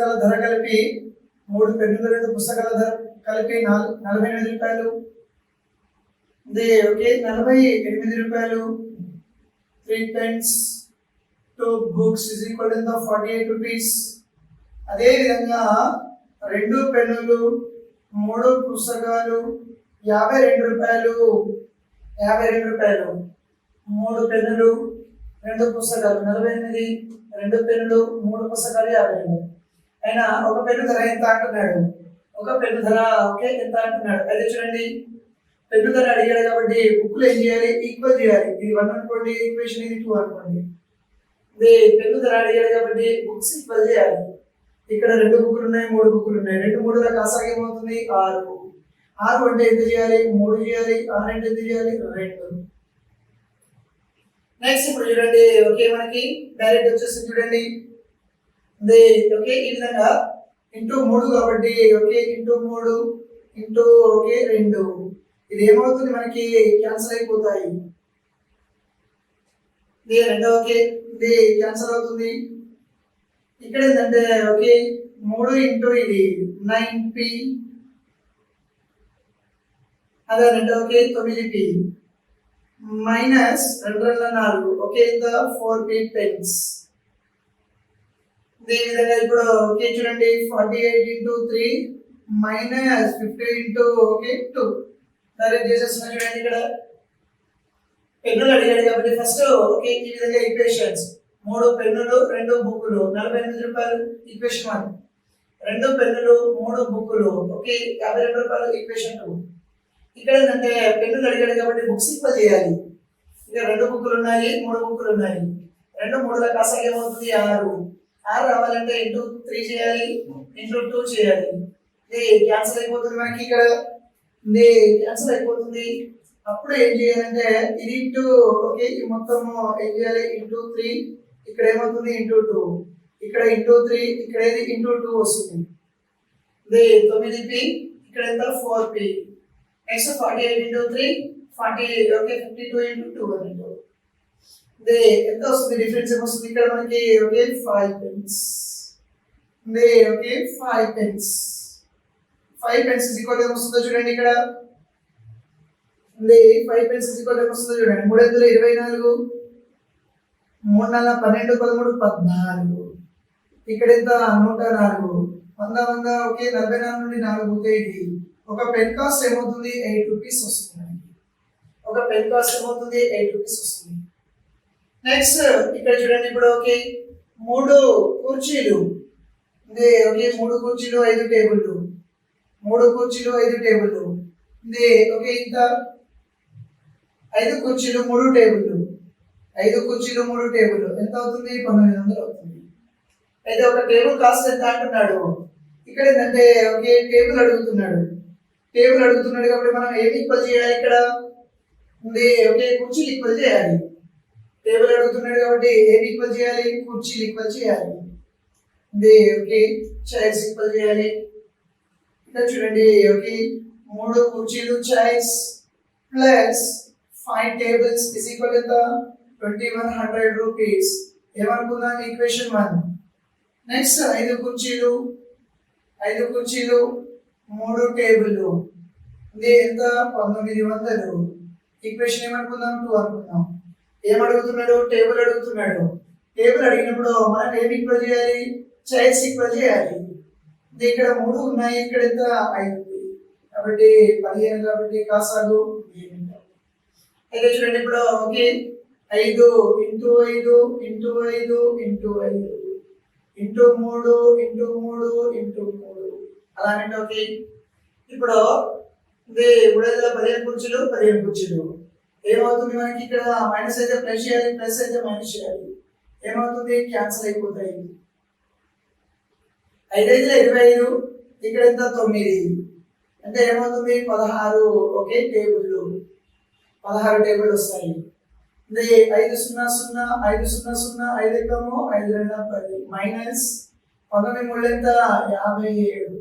పుస్తకాల ధర కలిపి 3 పెన్నులు 2 పుస్తకాల ధర కలిపి 48 రూపాయలు. ఓకే 48 రూపాయలు. 3 pens 2 books is equal to 48 rupees. అదే విధంగా 2 పెన్నులు 3 పుస్తకాలు 52 రూపాయలు. 52 రూపాయలు. 3 పెన్నులు 2 పుస్తకాలు 48, 2 పెన్నులు 3 పుస్తకాలు 52. అయినా ఒక పెన్ను ధర ఎంత అంటున్నాడు? ఒక పెన్ను ధర ఓకే ఎంత అంటున్నాడు? అయితే చూడండి, పెన్ను ధర అడిగాడు కాబట్టి బుక్లు ఏం చేయాలి? ఈక్వల్ చేయాలి. ఇది 1 అనుకోండి, ఈక్వేషన్ ఇది 2 అనుకోండి. పెన్ను ధర అడిగాడు కాబట్టి బుక్స్ ఈక్వల్ చేయాలి. ఇక్కడ 2 బుక్లు ఉన్నాయి, 3 బుక్లు ఉన్నాయి. 2 3 కాసాగా ఏమవుతుంది? 6. 6 అంటే ఎంత చేయాలి? 3 చేయాలి. 6 అంటే ఎంత చేయాలి? 2. నెక్స్ట్ ఇప్పుడు చూడండి, ఓకే మనకి డైరెక్ట్ వచ్చేసి చూడండి, ఓకే ఈ విధంగా ఇంటూ 3 కాబట్టి ఓకే ఇంటూ 3 ఇంటూ ఓకే 2. ఇది ఏమవుతుంది? మనకి క్యాన్సిల్ అయిపోతాయి. రెండో ఓకే ఇది క్యాన్సిల్ అవుతుంది. ఇక్కడ ఏంటంటే ఓకే 3 ఇంటూ ఇది 9p, అదే రెండో ఓకే 9p మైనస్ 2 4 ఓకే ఇంత 4p pence. ఈ విధంగా ఇప్పుడు ఓకే చూడండి 48 into 3 minus 50 into okay 2 direct చేసేస్తున్నా. చూడండి ఇక్కడ పెన్నులు అడిగాడు కాబట్టి ఫస్ట్ ఓకే ఈ విధంగా ఈక్వేషన్స్ 3 పెన్నులు 2 బుక్కులు 48 రూపాయలు ఈక్వేషన్ 1. 2 పెన్నులు 3 బుక్కులు ఓకే 52 రూపాయలు ఈక్వేషన్ 2. ఇక్కడ ఏంటంటే పెన్నులు అడిగాడు కాబట్టి బుక్స్ ఈక్వల్ చేయాలి. ఇక 2 బుక్కులు ఉన్నాయి, 3 బుక్కులు ఉన్నాయి. 2 3 కాసాగా ఏమవుతుంది? 6. 6 రావాలంటే ఇంటూ 3 చేయాలి, ఇంటూ 2 చేయాలి. ఇది క్యాన్సిల్ అయిపోతుంది మనకి. ఇక్కడ క్యాన్సిల్ అయిపోతుంది. అప్పుడు ఏం చేయాలంటే ఇది ఇంటూ ఓకే ఈ మొత్తము ఏం చేయాలి? ఇంటూ 3. ఇక్కడ ఏమవుతుంది? ఇంటూ 2. ఇక్కడ ఇంటూ 3, ఇక్కడ ఏది ఇంటూ 2 వస్తుంది. 9p ఇక్కడ ఎంత? 4p. Next 48 into 3 40 okay 52 into 2 అని ఎంత వస్తుంది? డిఫరెన్స్ ఏమొస్తుంది? ఇక్కడ మనకి okay 5 pence. Okay 5 pence. 5 pence is equal ఏమొస్తుందో చూడండి. ఇక్కడ 5 pence ఇస్ ఈక్వల్ ఏమొస్తుందో చూడండి. 3 24, 3 12 13 14. ఇక్కడ ఎంత? 104. 100 ఓకే 44 నుండి 4 పోతే ఇది ఒక పెన్ కాస్ట్ ఏమవుతుంది? 8 రూపీస్ వస్తుంది. ఒక పెన్ కాస్ట్ ఏమవుతుంది? 8 రూపీస్ వస్తుంది. నెక్స్ట్ ఇక్కడ చూడండి, ఇప్పుడు ఓకే 3 కుర్చీలు ఓకే 3 కుర్చీలు 5 టేబుల్లు 3 కుర్చీలు 5 టేబుల్లు ఓకే ఇంత 5 కుర్చీలు 3 టేబుల్లు 5 కుర్చీలు 3 టేబుల్లు ఎంత అవుతుంది? 1900 అవుతుంది. అయితే ఒక టేబుల్ కాస్ట్ ఎంత అంటున్నాడు? ఇక్కడ ఏంటంటే ఓకే టేబుల్ అడుగుతున్నాడు. టేబుల్ అడుగుతున్నాడు కాబట్టి మనం ఏమి ఈక్వల్ చేయాలి? ఇక్కడ ఓకే కుర్చీలు ఈక్వల్ చేయాలి. టేబుల్ అడుగుతున్నాడు కాబట్టి ఏమి ఈక్వల్ చేయాలి? కుర్చీలు ఈక్వల్ చేయాలి. ఓకే చైర్స్ ఈక్వల్ చేయాలి. ఇక్కడ చూడండి ఓకే 3 కుర్చీలు chairs plus 5 tables is equal ఎంత? 2100 రూపీస్. ఏమనుకుందాం? ఈక్వేషన్ 1. నెక్స్ట్ 5 కుర్చీలు 3 టేబుల్లు ఎంత? 1900. ఈక్వేషన్ ఏమనుకుందాం? 2 అనుకుందాం. ఏమడుగుతున్నాడు? టేబుల్ అడుగుతున్నాడు. టేబుల్ అడిగినప్పుడు మనం ఏమి ఈక్వల్ చేయాలి? చైర్స్ ఈక్వల్ చేయాలి. ఇక్కడ 3 ఉన్నాయి, ఇక్కడ ఎంత? 5 కాబట్టి 15 కాబట్టి కాసాగు. అయితే చూడండి ఇప్పుడు okay 5 into 5 into 5 into 5 into 3 into 3 into 3 అలానే ఓకే ఇప్పుడు 15 కుర్చీలు 15 కుర్చీలు ఏమవుతుంది? మనకి ఇక్కడ మైనస్ అయితే ప్లస్ చేయాలి, ప్లస్ అయితే మైనస్ చేయాలి. ఏమవుతుంది? క్యాన్సిల్ అయిపోతాయి. 5 5 25 ఇక్కడ ఎంత? 9 అంటే ఏమవుతుంది? 16 ఓకే టేబుల్లు 16 టేబుల్ వస్తాయి. 5 0 0 5 0 0 5 ఎక్కము 5 2 10 మైనస్ 19 3 ఎంత? 57.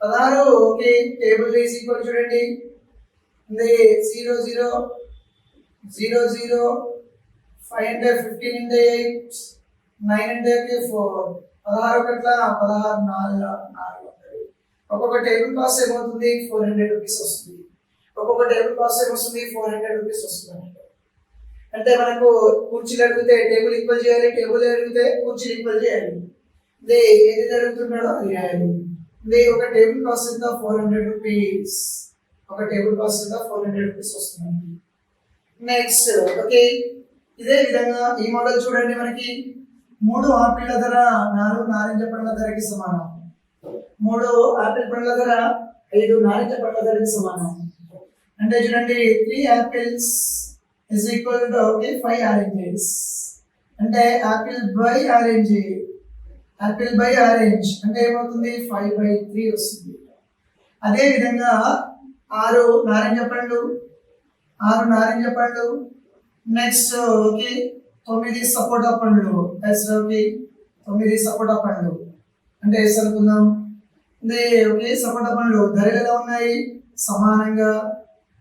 16 ఓకే టేబుల్ ఈజ్ ఈక్వల్ చూడండి 0 0 0 0 5 అంటే 15 into 8 9 అంటే 4 16 ఒకట్ల 16 400. ఒక్కొక్క టేబుల్ కాస్ట్ ఏమవుతుంది 400 రూపీస్ వస్తుంది. ఒక్కొక్క టేబుల్ కాస్ట్ ఏమొస్తుంది 400 రూపీస్ వస్తుంది. అంటే మనకు కుర్చీలు అడిగితే టేబుల్ ఈక్వల్ చేయాలి, టేబుల్ అడిగితే కుర్చీలు ఈక్వల్ చేయాలి. ఇది ఏది జరుగుతుంటాడో అది రాయాలి. ఇది ఒక టేబుల్ కాస్ట్ ఎంత 400 రూపీస్. ఒక టేబుల్ కాస్ట్ ఎంత 400 రూపీస్ వస్తుంది. నెక్స్ట్ ఓకే, ఇదే విధంగా ఈ మోడల్ చూడండి. మనకి 3 ఆపిల్ల ధర 4 నారింజ పండ్ల ధరకి సమానం. 3 ఆపిల్ పండ్ల ధర 5 నారింజ పండ్ల ధరకి సమానం. అంటే చూడండి 3 apples is equal to okay 5 oranges. అంటే apple by orange, apple by orange అంటే ఏమవుతుంది 5/3 వస్తుంది. అదే విధంగా 6 నారింజ పండ్లు, 6 నారింజ పండ్లు. నెక్స్ట్ ఓకే 9 సపోటా పండ్లు. ఓకే 9 సపోటా పండ్లు అంటే వేసి అనుకుందాం. ఓకే సపోటా పండ్లు ధరలు ఎలా ఉన్నాయి సమానంగా.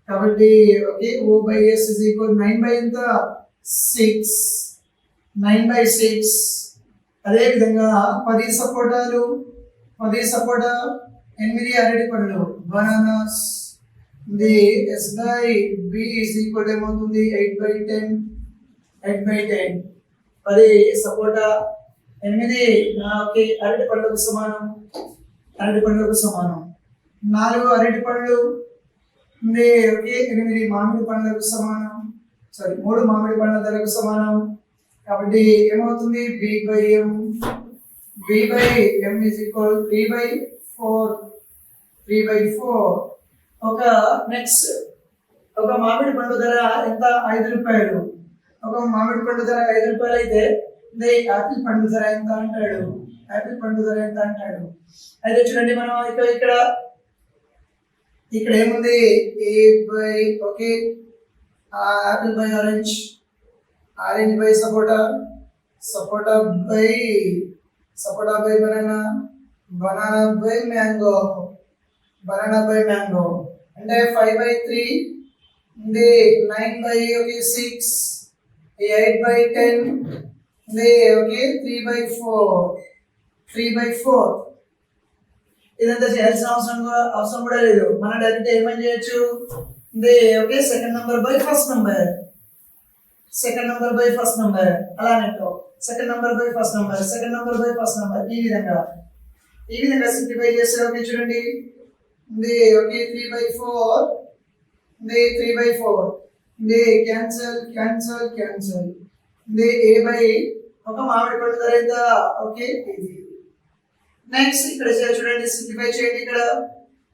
కాబట్టి ఓకే O/S is equal 9/6. 9/6. అదే విధంగా 10 సపోటాలు, 10 సపోటా, 8 అరటి పండ్లు బనానాస్. S/B is equal ఏమవుతుంది 8/10. 8/10. 10 సపోటా, 8 ఓకే అరటి పండ్లకు సమానం. అరటి పండ్లకు సమానం. 4 అరటి పండ్లు, ఓకే 8 మామిడి పండ్లకు సమానం. 3 మామిడి పండ్ల ధరకు సమానం. కాబట్టి ఏమవుతుంది B/M. B/M is equal 3/4. 3/4. ఒక నెక్స్ట్ ఒక మామిడి పండు ధర ఎంత 5 రూపాయలు. ఒక మామిడి పండు ధర 5 రూపాయలు అయితే యాపిల్ పండు ధర ఎంత అంటాడు. యాపిల్ పండు ధర ఎంత అంటాడు. అయితే చూడండి మనం ఇక్కడ ఏముంది okay Apple by orange, orange by sapota, sapota by banana, banana by mango, banana by mango. అంటే 5/3, 9/6, 8/10, ఓకే 3/4. ఇదంతా చేయాల్సిన అవసరం కూడా లేదు. మనం డైరెక్ట్ ఏమని చేయొచ్చు okay second number by first number, second number by first number అలానే second number by first number, second number by first number ఈ విధంగా సింప్లిఫై చేస్తే ఓకే చూడండి ఓకే 3/4. 3/4 క్యాన్సల్. A బై ఒక మామిడి పండు ధర ఎంత ఓకే ఇది. నెక్స్ట్ ఇక్కడ చూడండి సింప్లిఫై చేయండి. ఇక్కడ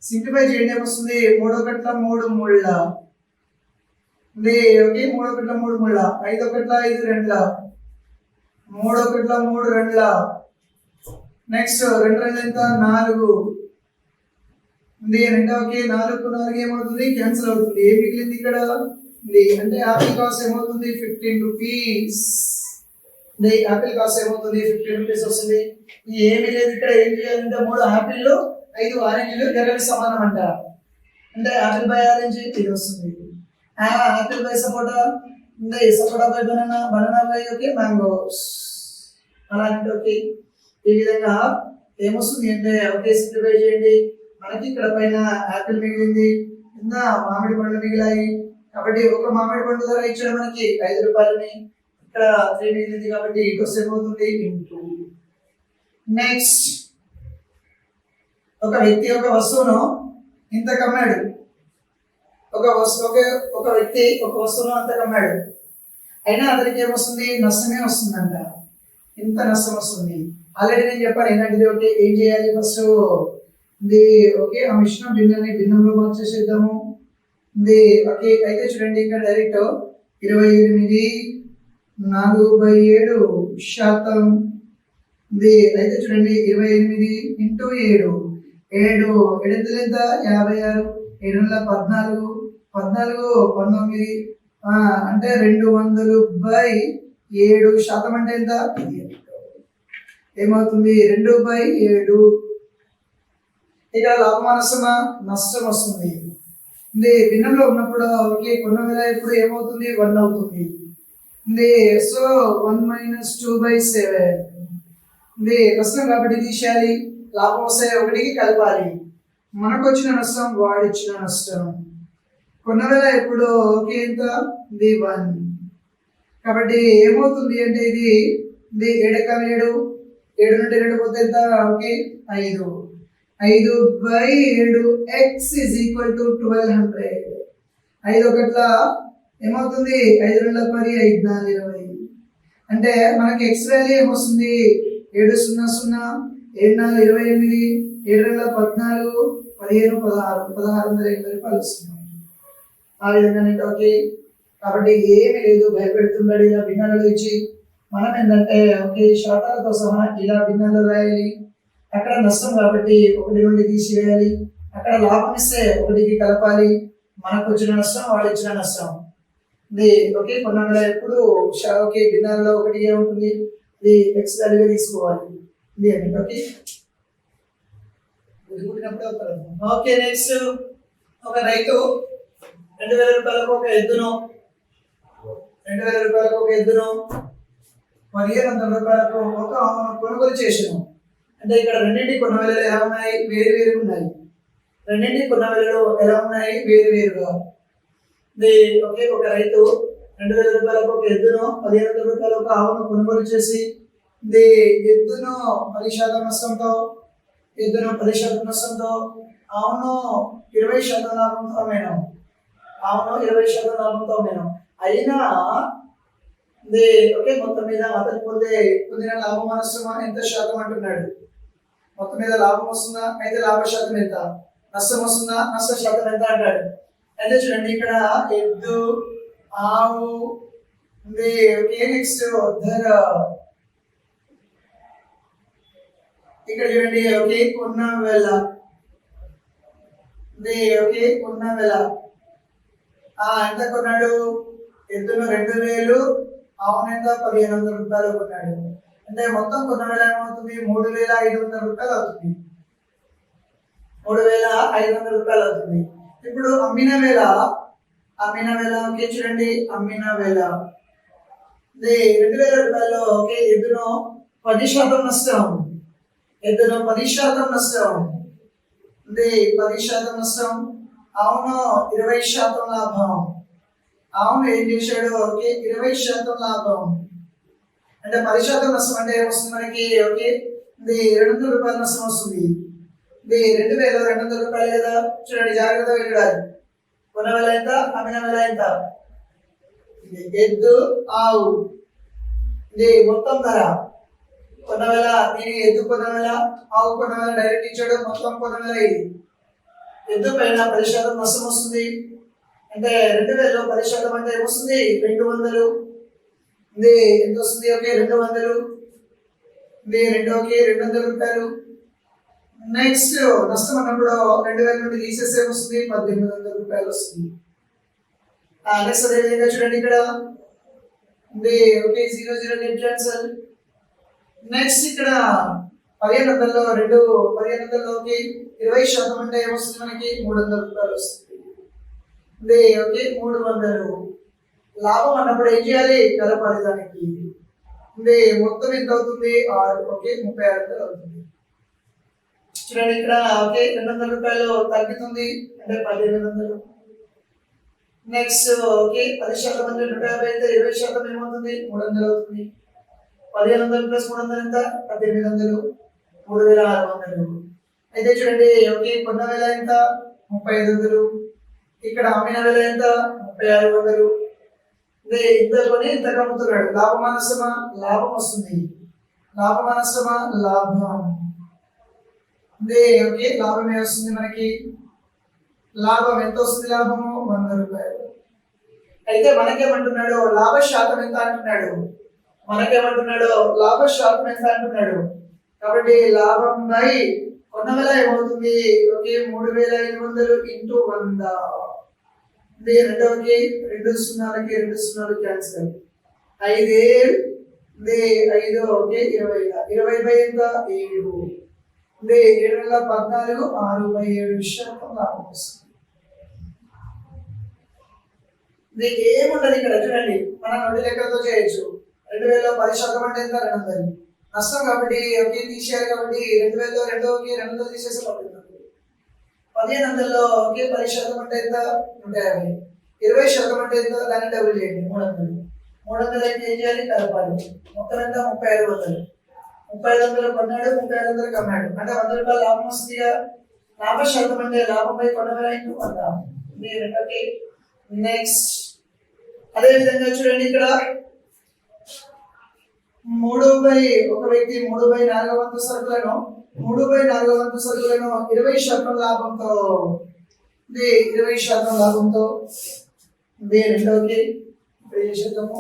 సింప్లిఫై చేయండి ఏమొస్తుంది 3 ఒకట్ల 3 ముళ్ళ. ఓకే 3 ఒకట్ల 3 ముళ్ళ. 5 ఒకట్ల 5 రెండ్ల. 3 ఒకట్ల 3 రెండ్ల. నెక్స్ట్ 2 రెండ్ల ఎంత 4. అంటే ఓకే 4 ఏమవుతుంది క్యాన్సిల్ అవుతుంది. ఏం మిగిలింది ఇక్కడ అంటే ఆపిల్ కాస్ట్ ఏమవుతుంది 15 రూపీస్. ఆపిల్ కాస్ట్ ఏమవుతుంది 15 రూపీస్ వస్తుంది. ఏమి లేదు ఇక్కడ ఏం చేయాలంటే 3 ఆపిల్లు 5 ఆరెంజ్లు ధరలకు సమానం అంట. అంటే ఆపిల్ బై ఆరెంజ్ ఇది వస్తుంది. Apple by sapota, sapota by banana, banana by okay mangoes అలాంటి ఓకే. ఈ విధంగా ఏమొస్తుంది అంటే ఓకే సింప్లిఫై చేయండి. మనకి ఇక్కడ పైన ఆపిల్ మిగిలింది, కింద మామిడి పండ్లు మిగిలాయి. కాబట్టి ఒక మామిడి పండు ధర ఇచ్చాడు మనకి 5 రూపాయలని. ఇక్కడ 3 మిగిలింది కాబట్టి ఇటు ఏమవుతుంది ఇంటూ. నెక్స్ట్ ఒక వ్యక్తి ఒక వస్తువును ఇంత కమ్మాడు. ఒక వ్యక్తి ఒక వస్తువును అంత కమ్మాడు. అయినా అతనికి ఏమొస్తుంది నష్టమే వస్తుందంట. ఇంత నష్టం వస్తుంది. ఆల్రెడీ నేను చెప్పాను ఏంటంటే ఓకే ఏం చేయాలి ఫస్ట్ ఓకే ఆ మిశ్రమ భిన్నంలో మార్చేసేద్దాము. ఓకే అయితే చూడండి ఇక్కడ డైరెక్ట్ 28/4/7%. అయితే చూడండి 28 ఇంటూ 7 7 ఎంత 56. 7 14 19 అంటే 200/7 అంటే ఎంత ఏమవుతుంది 2/7. ఇక్కడ లాభమా నష్టమా నష్టం వస్తుంది. భిన్నంలో ఉన్నప్పుడు ఓకే కొన్న వేళ ఇప్పుడు ఏమవుతుంది 1 అవుతుంది. సో 1 - 2/7 ఇది నష్టం కాబట్టి తీసేయాలి, లాభం వస్తే ఒకటికి కలపాలి. మనకు వచ్చిన నష్టం వాడిచ్చిన నష్టం. కొన్న వేళ ఎప్పుడు ఓకే ఎంత ఇది 1. కాబట్టి ఏమవుతుంది అంటే ఇది 7 7 నుండి 2 పోతే ఎంత okay 5. 5/7 x is equal to 1200. 5 ఒకట్ల ఏమవుతుంది 5 2 10 5 4 20. అంటే మనకి x వాల్యూ ఏమొస్తుంది 7 0 0 7 4 28 7 2 14 15 16 1680 రూపాయలు వస్తుంది. ఆ విధంగా ఓకే. కాబట్టి ఏమి లేదు, భయపెడుతున్నాడు ఇలా భిన్నాలు ఇచ్చి. మనం ఏంటంటే ఓకే శాతాలతో సహా ఇలా భిన్నాలు రాయాలి. అక్కడ నష్టం కాబట్టి 1 నుండి తీసివేయాలి, అక్కడ లాభం ఇస్తే 1కి కలపాలి. మనకు వచ్చిన నష్టం వాడు ఇచ్చిన నష్టం ఇది ఓకే. కొన్న ఎప్పుడు ఓకే భిన్నాలలో 1 ఏముంటుంది ఇది ఎక్స్ వాల్యూగా తీసుకోవాలి ఇది అని ఓకే. ఓకే నెక్స్ట్ ఒక రైతు 2000 రూపాయలకు ఒక ఎద్దును 2000 రూపాయలకు ఒక ఎద్దును 1500 రూపాయలకు ఒక కొనుగోలు చేసాను. అంటే ఇక్కడ రెండింటి కొన్న విలువలు ఎలా ఉన్నాయి వేరు వేరు ఉన్నాయి. రెండింటి కొన్న విలువలు ఎలా ఉన్నాయి వేరు వేరుగా. ఓకే ఒక రైతు 2000 రూపాయలకు ఒక ఎద్దును 1500 రూపాయలకు ఒక ఆవును కొనుగోలు చేసి ఎద్దును 10% నష్టంతో ఆవును 20% లాభంతో అమ్మాను. అయినా ఓకే మొత్తం మీద అతను పొందిన లాభం నష్టమా ఎంత శాతం అంటున్నాడు. మొత్తం మీద లాభం వస్తుందా అయితే లాభ శాతం ఎంత, నష్టం వస్తుందా నష్ట శాతం ఎంత అంటాడు. అయితే చూడండి ఇక్కడ ఎద్దు ఆవు ఓకే నెక్స్ట్ ధర. ఇక్కడ చూడండి ఓకే కొన్న వేళ ఓకే కొన్న వేళ ఎంత కొన్నాడు ఎద్దును 2000 ఆవును ఎంత 1500 రూపాయలు కొన్నాడు. అంటే మొత్తం కొన్న వేళ ఏమవుతుంది 3500 రూపాయలు అవుతుంది. 3500 రూపాయలు అవుతుంది. ఇప్పుడు అమ్మిన వేళ ఓకే చూడండి అమ్మిన వేళ 2000 రూపాయలు ఓకే ఎద్దును 10% నష్టం. 10% నష్టం. అవును 20% లాభం. అవును ఏం చేశాడు ఓకే 20% లాభం. అంటే 10% నష్టం అంటే ఏమొస్తుంది మనకి ఓకే 200 రూపాయల నష్టం వస్తుంది. 2200 రూపాయలు కదా. చూడండి జాగ్రత్తగా చూడాలి. కొన్న వేళ ఎంత అమ్మిన వేళ ఎంత. ఎద్దు ఆవు మొత్తం ధర. కొన్న వేళ నేను ఎద్దు కొన్న వేళ ఆవు కొన్న వేళ డైరెక్ట్ ఇచ్చాడు. మొత్తం కొన్న వేళ ఇది ఎద్దు పైన 10% నష్టం వస్తుంది. అంటే 2000 10% అంటే ఏమొస్తుంది 200. ఎంత వస్తుంది ఓకే 200. 200 రూపాయలు. నెక్స్ట్ నష్టం అన్నప్పుడు 2000 నుండి తీసేస్తే వస్తుంది 1800 రూపాయలు వస్తుంది. నెక్స్ట్ అదే విధంగా చూడండి ఇక్కడ ఓకే 0 0 గెట్ క్యాన్సల్. నెక్స్ట్ ఇక్కడ 1500లో 1500లోకి 20% అంటే ఏమొస్తుంది మనకి 300 రూపాయలు వస్తుంది. ఓకే 300. లాభం అన్నప్పుడు ఏం చేయాలి కలపాలి దానికి. మొత్తం ఎంత అవుతుంది 6 ఓకే 36 అవుతుంది. చూడండి ఇక్కడ ఓకే 200 రూపాయలు తగ్గుతుంది అంటే 1500. నెక్స్ట్ ఓకే 10% అంటే 150 అయితే 20% ఏమవుతుంది 300 అవుతుంది. 1500 ప్లస్ 300 ఎంత 1800 3600. అయితే చూడండి ఓకే కొన్న వేళ ఎంత 3500. ఇక్కడ అమ్మిన వేళ ఎంత 3600. ఇంత కొని ఇంత అమ్ముతున్నాడు. లాభమా నష్టమా లాభం వస్తుంది. లాభమా నష్టమా లాభం. ఓకే లాభమే వస్తుంది మనకి. లాభం ఎంత వస్తుంది లాభము 100 రూపాయలు. అయితే మనకేమంటున్నాడు లాభ శాతం ఎంత అంటున్నాడు. లాభ శాతం ఎంత అంటున్నాడు. కాబట్టి లాభం బై కొన్న వేళ ఏమవుతుంది ఓకే 3500 ఇంటూ 100. రెండవకి 2 సున్నాలకి 2 సున్నాలు క్యాన్సిల్. 5 5 ఓకే 20. 20 బై ఎంత 7. 714 6/7 లాభం వస్తుంది. ఏముండదు ఇక్కడ చూడండి మనం 2 లెక్కలతో చేయొచ్చు. 2000 10% అంటే ఎంత 200. నష్టం కాబట్టి ఒకే తీసేయాలి కాబట్టి 2000లో రెండో తీసేసి 1500లో ఒకే 10% అంటే ఎంత 150. 20% అంటే ఎంత దాన్ని డబుల్ చేయండి 300. 300 అయితే ఏం చేయాలి కలపాలి. మొత్తం ఎంత 3500. 3500 కొన్నాడు 3500 అమ్మాడు అంటే 100 రూపాయలు లాభం వస్తుందిగా. లాభ శాతం అంటే లాభంపై కొన్నవేల ఇంటూ 100. ఇది రెండోది. నెక్స్ట్ అదే విధంగా చూడండి ఇక్కడ 3/ఒక వ్యక్తి 3/4 వంతు సరుకులను 20% లాభంతో 20% లాభంతో రెండోకి 20%.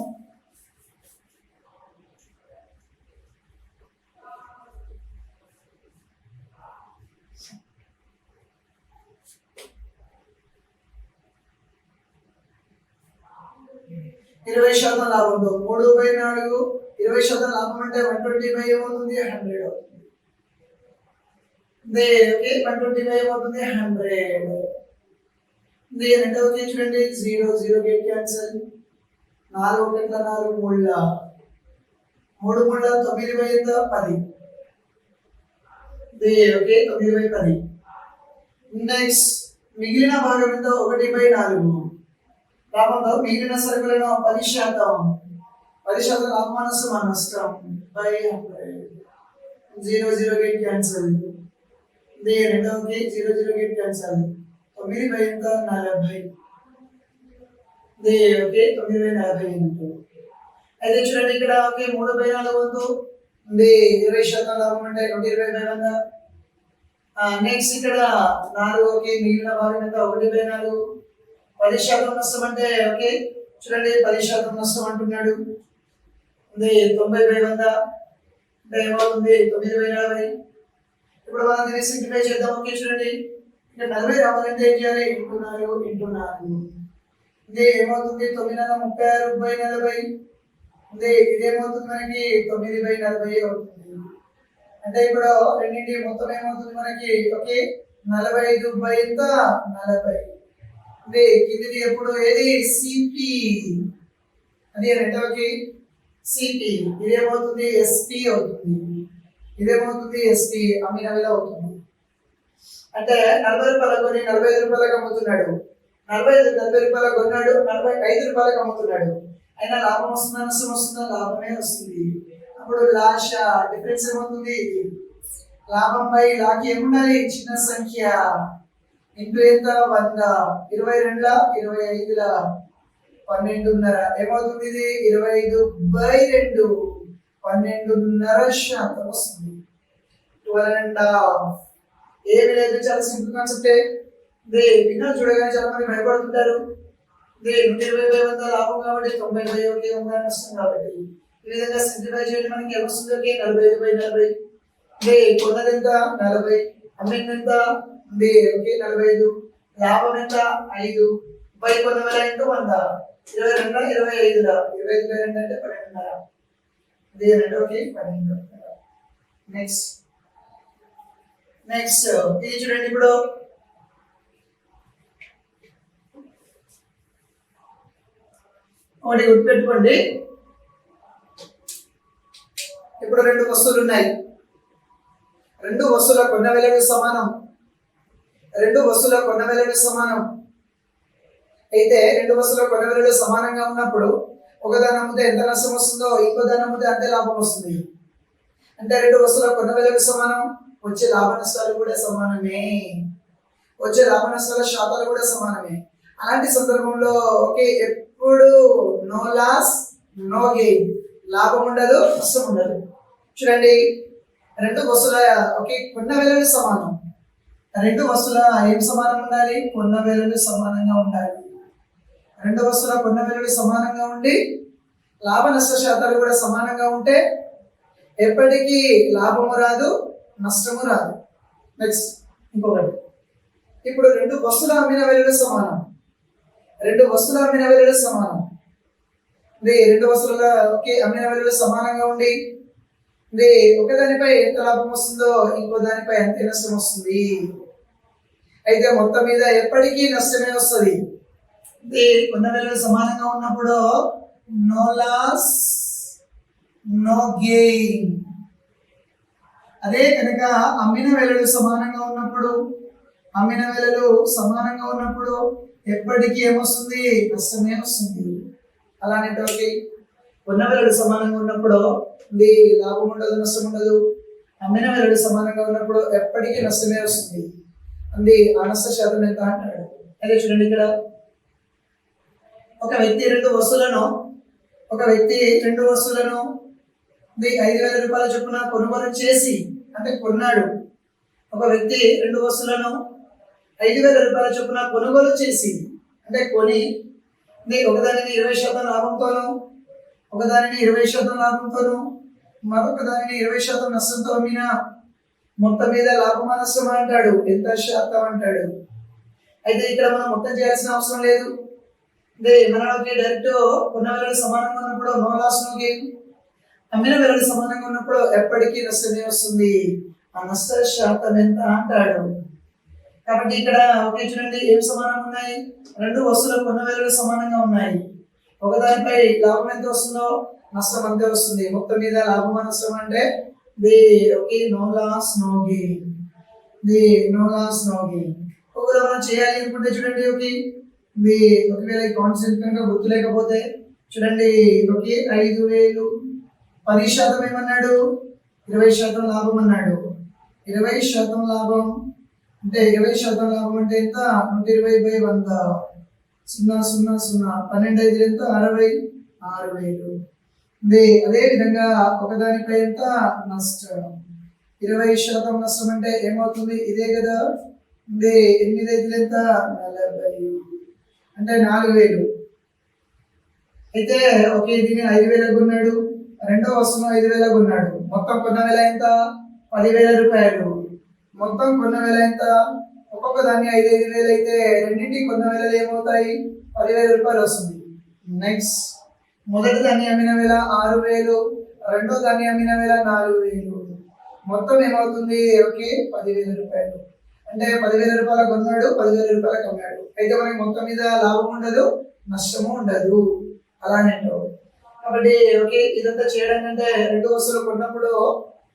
20% లాభంతో 3/4 20% లాభం అంటే 120 ఏమవుతుంది 100 అవుతుంది. ఓకే 120 ఏమవుతుంది 100. రెండవది చూడండి 0 గేట్ క్యాన్సల్. 4 1 4 3 3 9/10. ఓకే 9/10. నెక్స్ట్ మిగిలిన భాగం ఎంత 1/4 లాభంతో మిగిలిన సరుకులను 10% లాభం నష్టం బై 0 గేట్ క్యాన్సల్. రెండవది 0 గేట్ క్యాన్సల్. 9/40. ఓకే 9/40. అయితే చూడండి ఇక్కడ ఓకే 3/4 వంతు 20% లాభం అంటే 120/100. నెక్స్ట్ ఇక్కడ 4 ఓకే మిగిలిన భాగం ఎంత 1/4. 10% నష్టం అంటే ఓకే చూడండి 10% నష్టం అంటున్నాడు. 90/100 అంటే ఏమవుతుంది 9/40. ఇప్పుడు మనం దీన్ని సింప్లిఫై చేద్దాం. ఓకే చూడండి ఇక్కడ 40 రావాలంటే ఏం చేయాలి ఇంటూ 4. ఏమవుతుంది 9×36/40. ఇదేమవుతుంది మనకి 9/40 అవుతుంది. అంటే ఇప్పుడు రెండింటి మొత్తం ఏమవుతుంది మనకి ఓకే 45/40. ఇది ఎప్పుడు ఏది సిపి అది రెండవకి సిపి. ఇదేమవుతుంది ఎస్పి అవుతుంది. ఇదేమవుతుంది ఎస్పి అమ్మినవిలో అవుతుంది. అంటే 40 రూపాయలు కొని 45 రూపాయలకు అమ్ముతున్నాడు. 40 రూపాయలు కొన్నాడు 45 రూపాయలకు అమ్ముతున్నాడు. అయినా లాభం వస్తుందా నష్టం వస్తుందా లాభమే వస్తుంది. అప్పుడు లాష డిఫరెన్స్ ఏమవుతుంది లాభంపై లాకి ఏముండాలి చిన్న సంఖ్య ఇంటూ ఎంత 100. 22 25 12.5 ఏమవుతుంది ఇది 25/2 12.5% వస్తుంది. 12.5. ఏమి లేదు చాలా సింపుల్ కాన్సెప్టే. పిల్లలు చూడగానే చాలా మంది భయపడుతుంటారు. 120/100 లాభం కాబట్టి 90/1 నష్టం కాబట్టి ఈ విధంగా సింప్లిఫై చేయండి. మనకి ఏమొస్తుంది 45/40. కొన్నది ఎంత 40 అమ్మింది ఎంత ఓకే 45 లాభం ఎంత 5 బై కొన్నవేల ఇంటూ 100. 22 25 25/2 అంటే 12.5. రెండోకి 12. నెక్స్ట్ ఇది చూడండి ఇప్పుడు ఒకటి గుర్తుపెట్టుకోండి. ఇప్పుడు 2 వస్తువులు ఉన్నాయి. 2 వస్తువుల కొన్న వెలకు సమానం. 2 వస్తువుల కొన్న వెలకు సమానం అయితే 2 వస్తువుల కొన్న వెలకు సమానంగా ఉన్నప్పుడు ఒకదాని అమ్మితే ఎంత నష్టం వస్తుందో ఇంకో దాని అమ్మితే అంతే లాభం వస్తుంది. అంటే 2 వస్తువుల కొన్న వెలకు సమానం. వచ్చే లాభ నష్టాలు కూడా సమానమే. వచ్చే లాభ నష్టాల శాతాలు కూడా సమానమే. అలాంటి సందర్భంలో ఓకే ఎప్పుడు నో లాస్ నో గెయిన్. లాభం ఉండదు నష్టం ఉండదు. చూడండి 2 వస్తువుల ఓకే కొన్న వెలలు సమానం. 2 వస్తువుల ఏం సమానం ఉండాలి కొన్న వెలలు సమానంగా ఉండాలి. 2 వస్తువుల కొన్న వెలలు సమానంగా ఉండి లాభ నష్ట శాతాలు కూడా సమానంగా ఉంటే ఎప్పటికీ లాభము రాదు నష్టము రాదు. నెక్స్ట్ ఇంకొకటి ఇప్పుడు 2 వస్తువుల అమ్మిన వెలలు సమానం. 2 వస్తువుల అమ్మిన వెలలు సమానం. 2 వస్తువుల ఓకే అమ్మిన వెలలు సమానంగా ఉండి ఒకదానిపై ఎంత లాభం వస్తుందో ఇంకో దానిపై ఎంత నష్టం వస్తుంది. అయితే మొత్తం మీద ఎప్పటికీ నష్టమే వస్తుంది. కొన్న వెలలు సమానంగా ఉన్నప్పుడు నో లాస్ నో గెయిన్. అదే కనుక అమ్మిన వెలలు సమానంగా ఉన్నప్పుడు ఎప్పటికీ ఏమొస్తుంది? నష్టమే వస్తుంది. అలానే కొన్న వెలలు సమానంగా ఉన్నప్పుడు ఇది లాభం ఉండదు, నష్టం ఉండదు. అమ్మిన వెలలు సమానంగా ఉన్నప్పుడు ఎప్పటికీ నష్టమే వస్తుంది. అది ఆ నష్ట శాతం ఎంత అంటాడు. అదే చూడండి, ఇక్కడ ఒక వ్యక్తి రెండు వస్తువులను 5,000 రూపాయల చొప్పున కొనుగోలు చేసి, అంటే కొన్నాడు. ఒక వ్యక్తి రెండు వస్తువులను 5,000 రూపాయల చొప్పున కొనుగోలు చేసి, అంటే కొని ఒకదానిని 20% లాభంతోనూ, ఒకదానిని 20% లాభంతోనూ, మరొక దానిని 20% నష్టంతో అమ్మినా మొత్తం మీద లాభమా నష్టమా అంటాడు. ఎంత శాతం అంటాడు. అయితే ఇక్కడ మనం మొత్తం చేయాల్సిన అవసరం లేదు. మనకి డైరెక్ట్ కొన్న వెలలు సమానంగా ఉన్నప్పుడు నో లాస్ నో గెయిన్, అమ్మిన వెలలు సమానంగా ఉన్నప్పుడు ఎప్పటికీ నష్టమే వస్తుంది. ఆ నష్ట శాతం ఎంత అంటాడు. కాబట్టి ఇక్కడ ఒకే చూడండి, ఏం సమానంగా ఉన్నాయి? రెండు వస్తువులు కొన్న వెలలు సమానంగా ఉన్నాయి. ఒకదానిపై లాభం ఎంత వస్తుందో నష్టం అంతే వస్తుంది. మొత్తం మీద లాభమా నష్టం అంటే నో లాస్ నో గెయిన్. ఒకవేళ మనం చేయాలి అనుకుంటే చూడండి, ఒకవేళ కాన్సెప్ట్ కనుక గుర్తు లేకపోతే చూడండి, 5,000 10% ఏమన్నాడు? 20% లాభం అన్నాడు. 20% లాభం అంటే 20% లాభం అంటే ఎంత? 120/100 12 ఎంత? 66,000. అదే విధంగా ఒకదానిపై ఎంత? నష్టం 20% నష్టం అంటే ఏమవుతుంది? ఇదే కదా. 8 ఎంత? 40 అంటే 4,000. అయితే దీన్ని 5,000 కొన్నాడు, రెండో వస్తువును 5,000 కొన్నాడు. మొత్తం కొన్న వెల ఎంత? 10,000 రూపాయలు. మొత్తం కొన్న వెల ఎంత? ఒక్కొక్క దాన్ని 5,000 అయితే రెండింటికి కొన్న వెలలు ఏమవుతాయి? 10,000 రూపాయలు వస్తుంది. నెక్స్ట్, మొదటి దాన్ని అమ్మిన వెల 6,000, రెండో దాన్ని అమ్మిన వెల 4,000. మొత్తం ఏమవుతుంది? 10,000 రూపాయలు. అంటే 10,000 రూపాయలు కొన్నాడు, 10,000 రూపాయలకు అమ్మాడు. అయితే మనకి మొత్తం మీద లాభం ఉండదు, నష్టము ఉండదు. అలానే కాబట్టి ఇదంతా చేయడం అంటే రెండు వస్తువులు కొన్నప్పుడు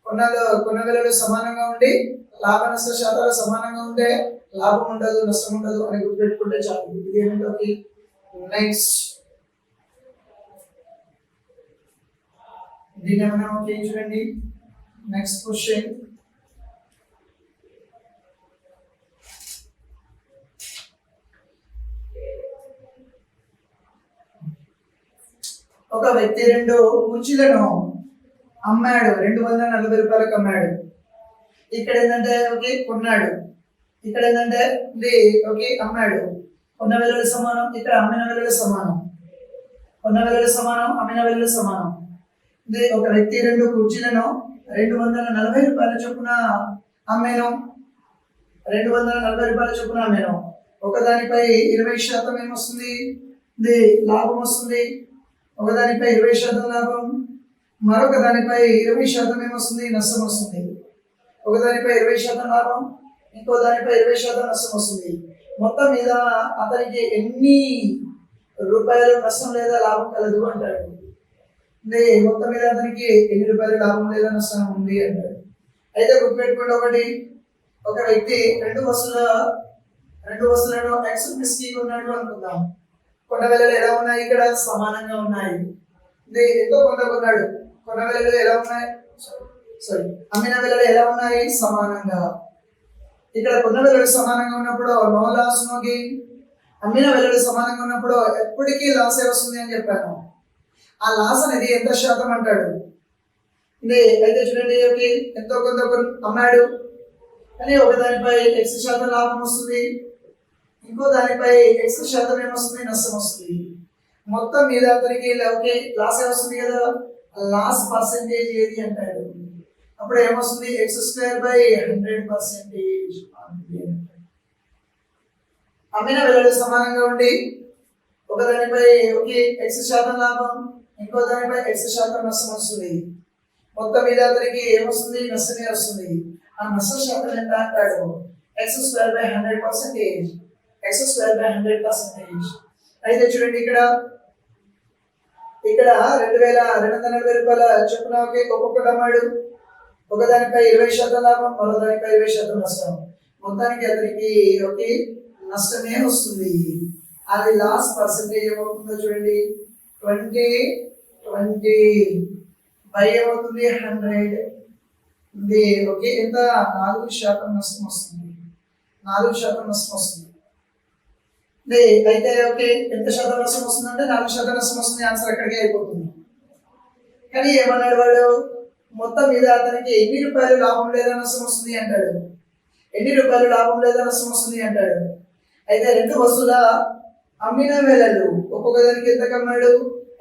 కొన్న వెలలు సమానంగా ఉండి లాభ నష్ట శాతాలు సమానంగా ఉంటే లాభం ఉండదు, నష్టం ఉండదు అని గుర్తుపెట్టుకుంటే చాలు. ఇది ఏమిటో నెక్స్ట్ దీన్ని మనం చూడండి. నెక్స్ట్ క్వశ్చన్, ఒక వ్యక్తి రెండు కుర్చీలను అమ్మాడు, 240 రూపాయలకు అమ్మాడు. ఇక్కడ ఏంటంటే కొన్నాడు, ఇక్కడ ఏంటంటే అమ్మాడు. కొన్న వెలలు సమానం, ఇక్కడ అమ్మిన వెలలు సమానం. కొన్న వెలలు సమానం, అమ్మిన వెలలు సమానం. ఒక వ్యక్తి రెండు కుర్చీలను 240 రూపాయల చొప్పున అమ్మాను. 240 రూపాయల చొప్పున అమ్మాను. ఒకదానిపై 20% ఏమొస్తుంది? లాభం వస్తుంది. ఒకదానిపై 20% లాభం, మరొక దానిపై 20% ఏమొస్తుంది? నష్టం వస్తుంది. ఒకదానిపై 20% లాభం, ఇంకో దానిపై 20% నష్టం వస్తుంది. మొత్తం మీద అతనికి ఎన్ని రూపాయలు నష్టం లేదా లాభం కలదు అంటాడు. మొత్తం మీద అతనికి ఎన్ని రూపాయలు లాభం లేదా నష్టం ఉంది అంటాడు. అయితే గుర్తుపెట్టుకోండి, ఒక వ్యక్తి రెండు వస్తువులను ఎక్స్ కొన్నాడు అనుకుందాం. కొన్న వెలలు ఎలా ఉన్నాయి? ఇక్కడ సమానంగా ఉన్నాయి. ఎంతో కొంత కొన్నాడు. కొన్న వెలలు ఎలా ఉన్నాయి? అమ్మిన వెలలు ఎలా ఉన్నాయి? సమానంగా. ఇక్కడ కొన్న వెలలు సమానంగా ఉన్నప్పుడు నో లాస్ నో గెయిన్, అమ్మిన వెలలు సమానంగా ఉన్నప్పుడు ఎప్పటికీ లాసే వస్తుంది అని చెప్పాను. ఆ లాస్ అనేది ఎంత శాతం అంటాడు. అయితే చూడండి, ఎంతో కొంత అమ్మాడు కానీ ఒకదానిపై X% లాభం వస్తుంది, ఇంకో దానిపై X% ఏమొస్తుంది? నష్టం వస్తుంది. మొత్తం మీద అతనికి లాస్ వస్తుంది కదా. లాస్ పర్సెంటేజ్ ఏది అంటాడు. అప్పుడు ఏమొస్తుంది? X²/100%. అమ్మిన వెలలు సమానంగా ఉండి ఒకదానిపై X% లాభం, ఇంకో దానిపై X% నష్టం వస్తుంది. మొత్తం మీద అతనికి ఏమొస్తుంది? నష్టమే వస్తుంది. ఆ నష్ట శాతం ఎంత అంటాడు? X²/100%. X²/100%. అయితే చూడండి, ఇక్కడ 2,240 రూపాయల చొప్పున ఒక్కొక్కటి అమ్మాడు. ఒకదానిపై 20% లాభం, మరో దానిపై 20% నష్టం. మొత్తానికి అతనికి ఒకే నష్టమే వస్తుంది. అది లాస్ పర్సెంటేజ్ ఏమవుతుందో చూడండి. 20 బై ఏమవుతుంది 100. ఓకే, ఎంత 4% నష్టం వస్తుంది. 4% నష్టం వస్తుంది. అయితే ఓకే, ఎంత శాతం నష్టం వస్తుంది అంటే 4% నష్టం వస్తుంది. ఆన్సర్ అక్కడికే అయిపోతుంది. కానీ ఏమన్నాడు వాడు, మొత్తం మీద అతనికి ఎన్ని రూపాయలు లాభం లేదా నష్టం వస్తుంది అంటాడు. ఎన్ని రూపాయలు లాభం లేదా నష్టం వస్తుంది అంటాడు. అయితే 2 వస్తువుల అమ్మిన వేళలు ఒక్కొక్క దానికి ఎంత కమ్మాడు,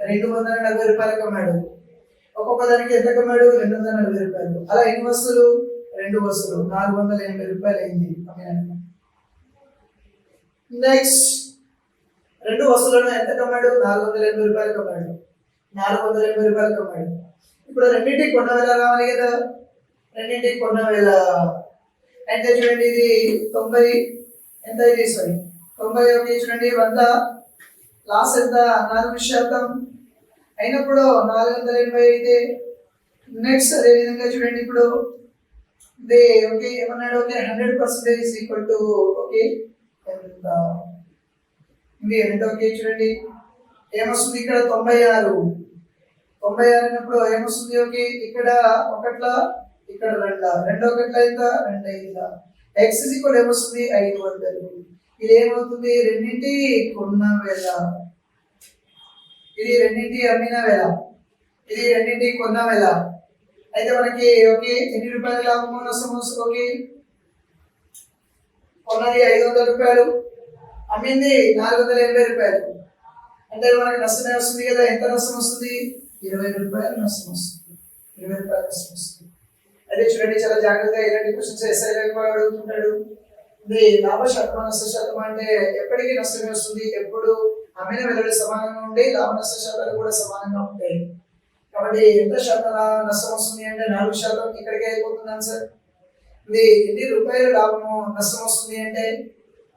240 రూపాయలకు అమ్మాడు. ఒక్కొక్క దానికి ఎంత కమ్మాడు, 240 రూపాయలు. అలా ఎన్ని వస్తువులు, 2 వస్తువులు, 480 రూపాయలు అయింది అమ్మిన. నెక్స్ట్ 2 వస్తువులను ఎంత కమ్మాడు, 480 రూపాయలకు అమ్మాడు. 480 రూపాయలకు అమ్మాడు. ఇప్పుడు రెండింటికి కొన్న వేళ రావాలి కదా, రెండింటికి కొన్న వేళ అయితే చూడండి, ఇది 90 ఎంత ఇది, సారీ 90 ఓకే చూడండి, 100 లాస్ ఎంత 4% అయినప్పుడు 480 అయితే నెక్స్ట్ అదే విధంగా చూడండి. ఇప్పుడు ఓకే ఏమన్నాడు, ఓకే 100% ఈక్వల్ టు ఓకే ఎంత ఇది ఎంత, ఓకే చూడండి ఏమొస్తుంది ఇక్కడ 96 అయినప్పుడు ఏమొస్తుంది, ఓకే ఇక్కడ 1 ఇక్కడ 2 1 ఎంత 2 5 x ఈక్వల్ ఏమొస్తుంది 500. ఇది ఏమవుతుంది, రెండింటి కొన్న వేళ, ఇది రెండింటి అమ్మిన వేళ, ఇది రెండింటి కొన్న వేళ. అయితే మనకి ఓకే ఎన్ని రూపాయల లాభము నష్టము, ఓకే కొన్నది 500 రూపాయలు, అమ్మింది 480 రూపాయలు. అంటే మనకి నష్టమే వస్తుంది కదా. ఎంత నష్టం వస్తుంది, 20 రూపాయలు నష్టం వస్తుంది. 20 రూపాయలు నష్టం వస్తుంది. అయితే చూడండి, చాలా జాగ్రత్తగా ఇలాంటి క్వశ్చన్స్ ఎస్ఐలో అడుగుతుంటాడు. లాభ శాతం నష్ట శాతం అంటే ఎప్పటికీ నష్టమే వస్తుంది. ఎప్పుడు అమ్మిన వెలువడి సమానంగా ఉండి లాభ నష్ట శాతాలు కూడా సమానంగా ఉంటాయి. కాబట్టి ఎంత శాతం నష్టం వస్తుంది అంటే 4%. ఇక్కడికి అయిపోతుంది ఆన్సర్. ఎన్ని రూపాయలు లాభము నష్టం వస్తుంది అంటే,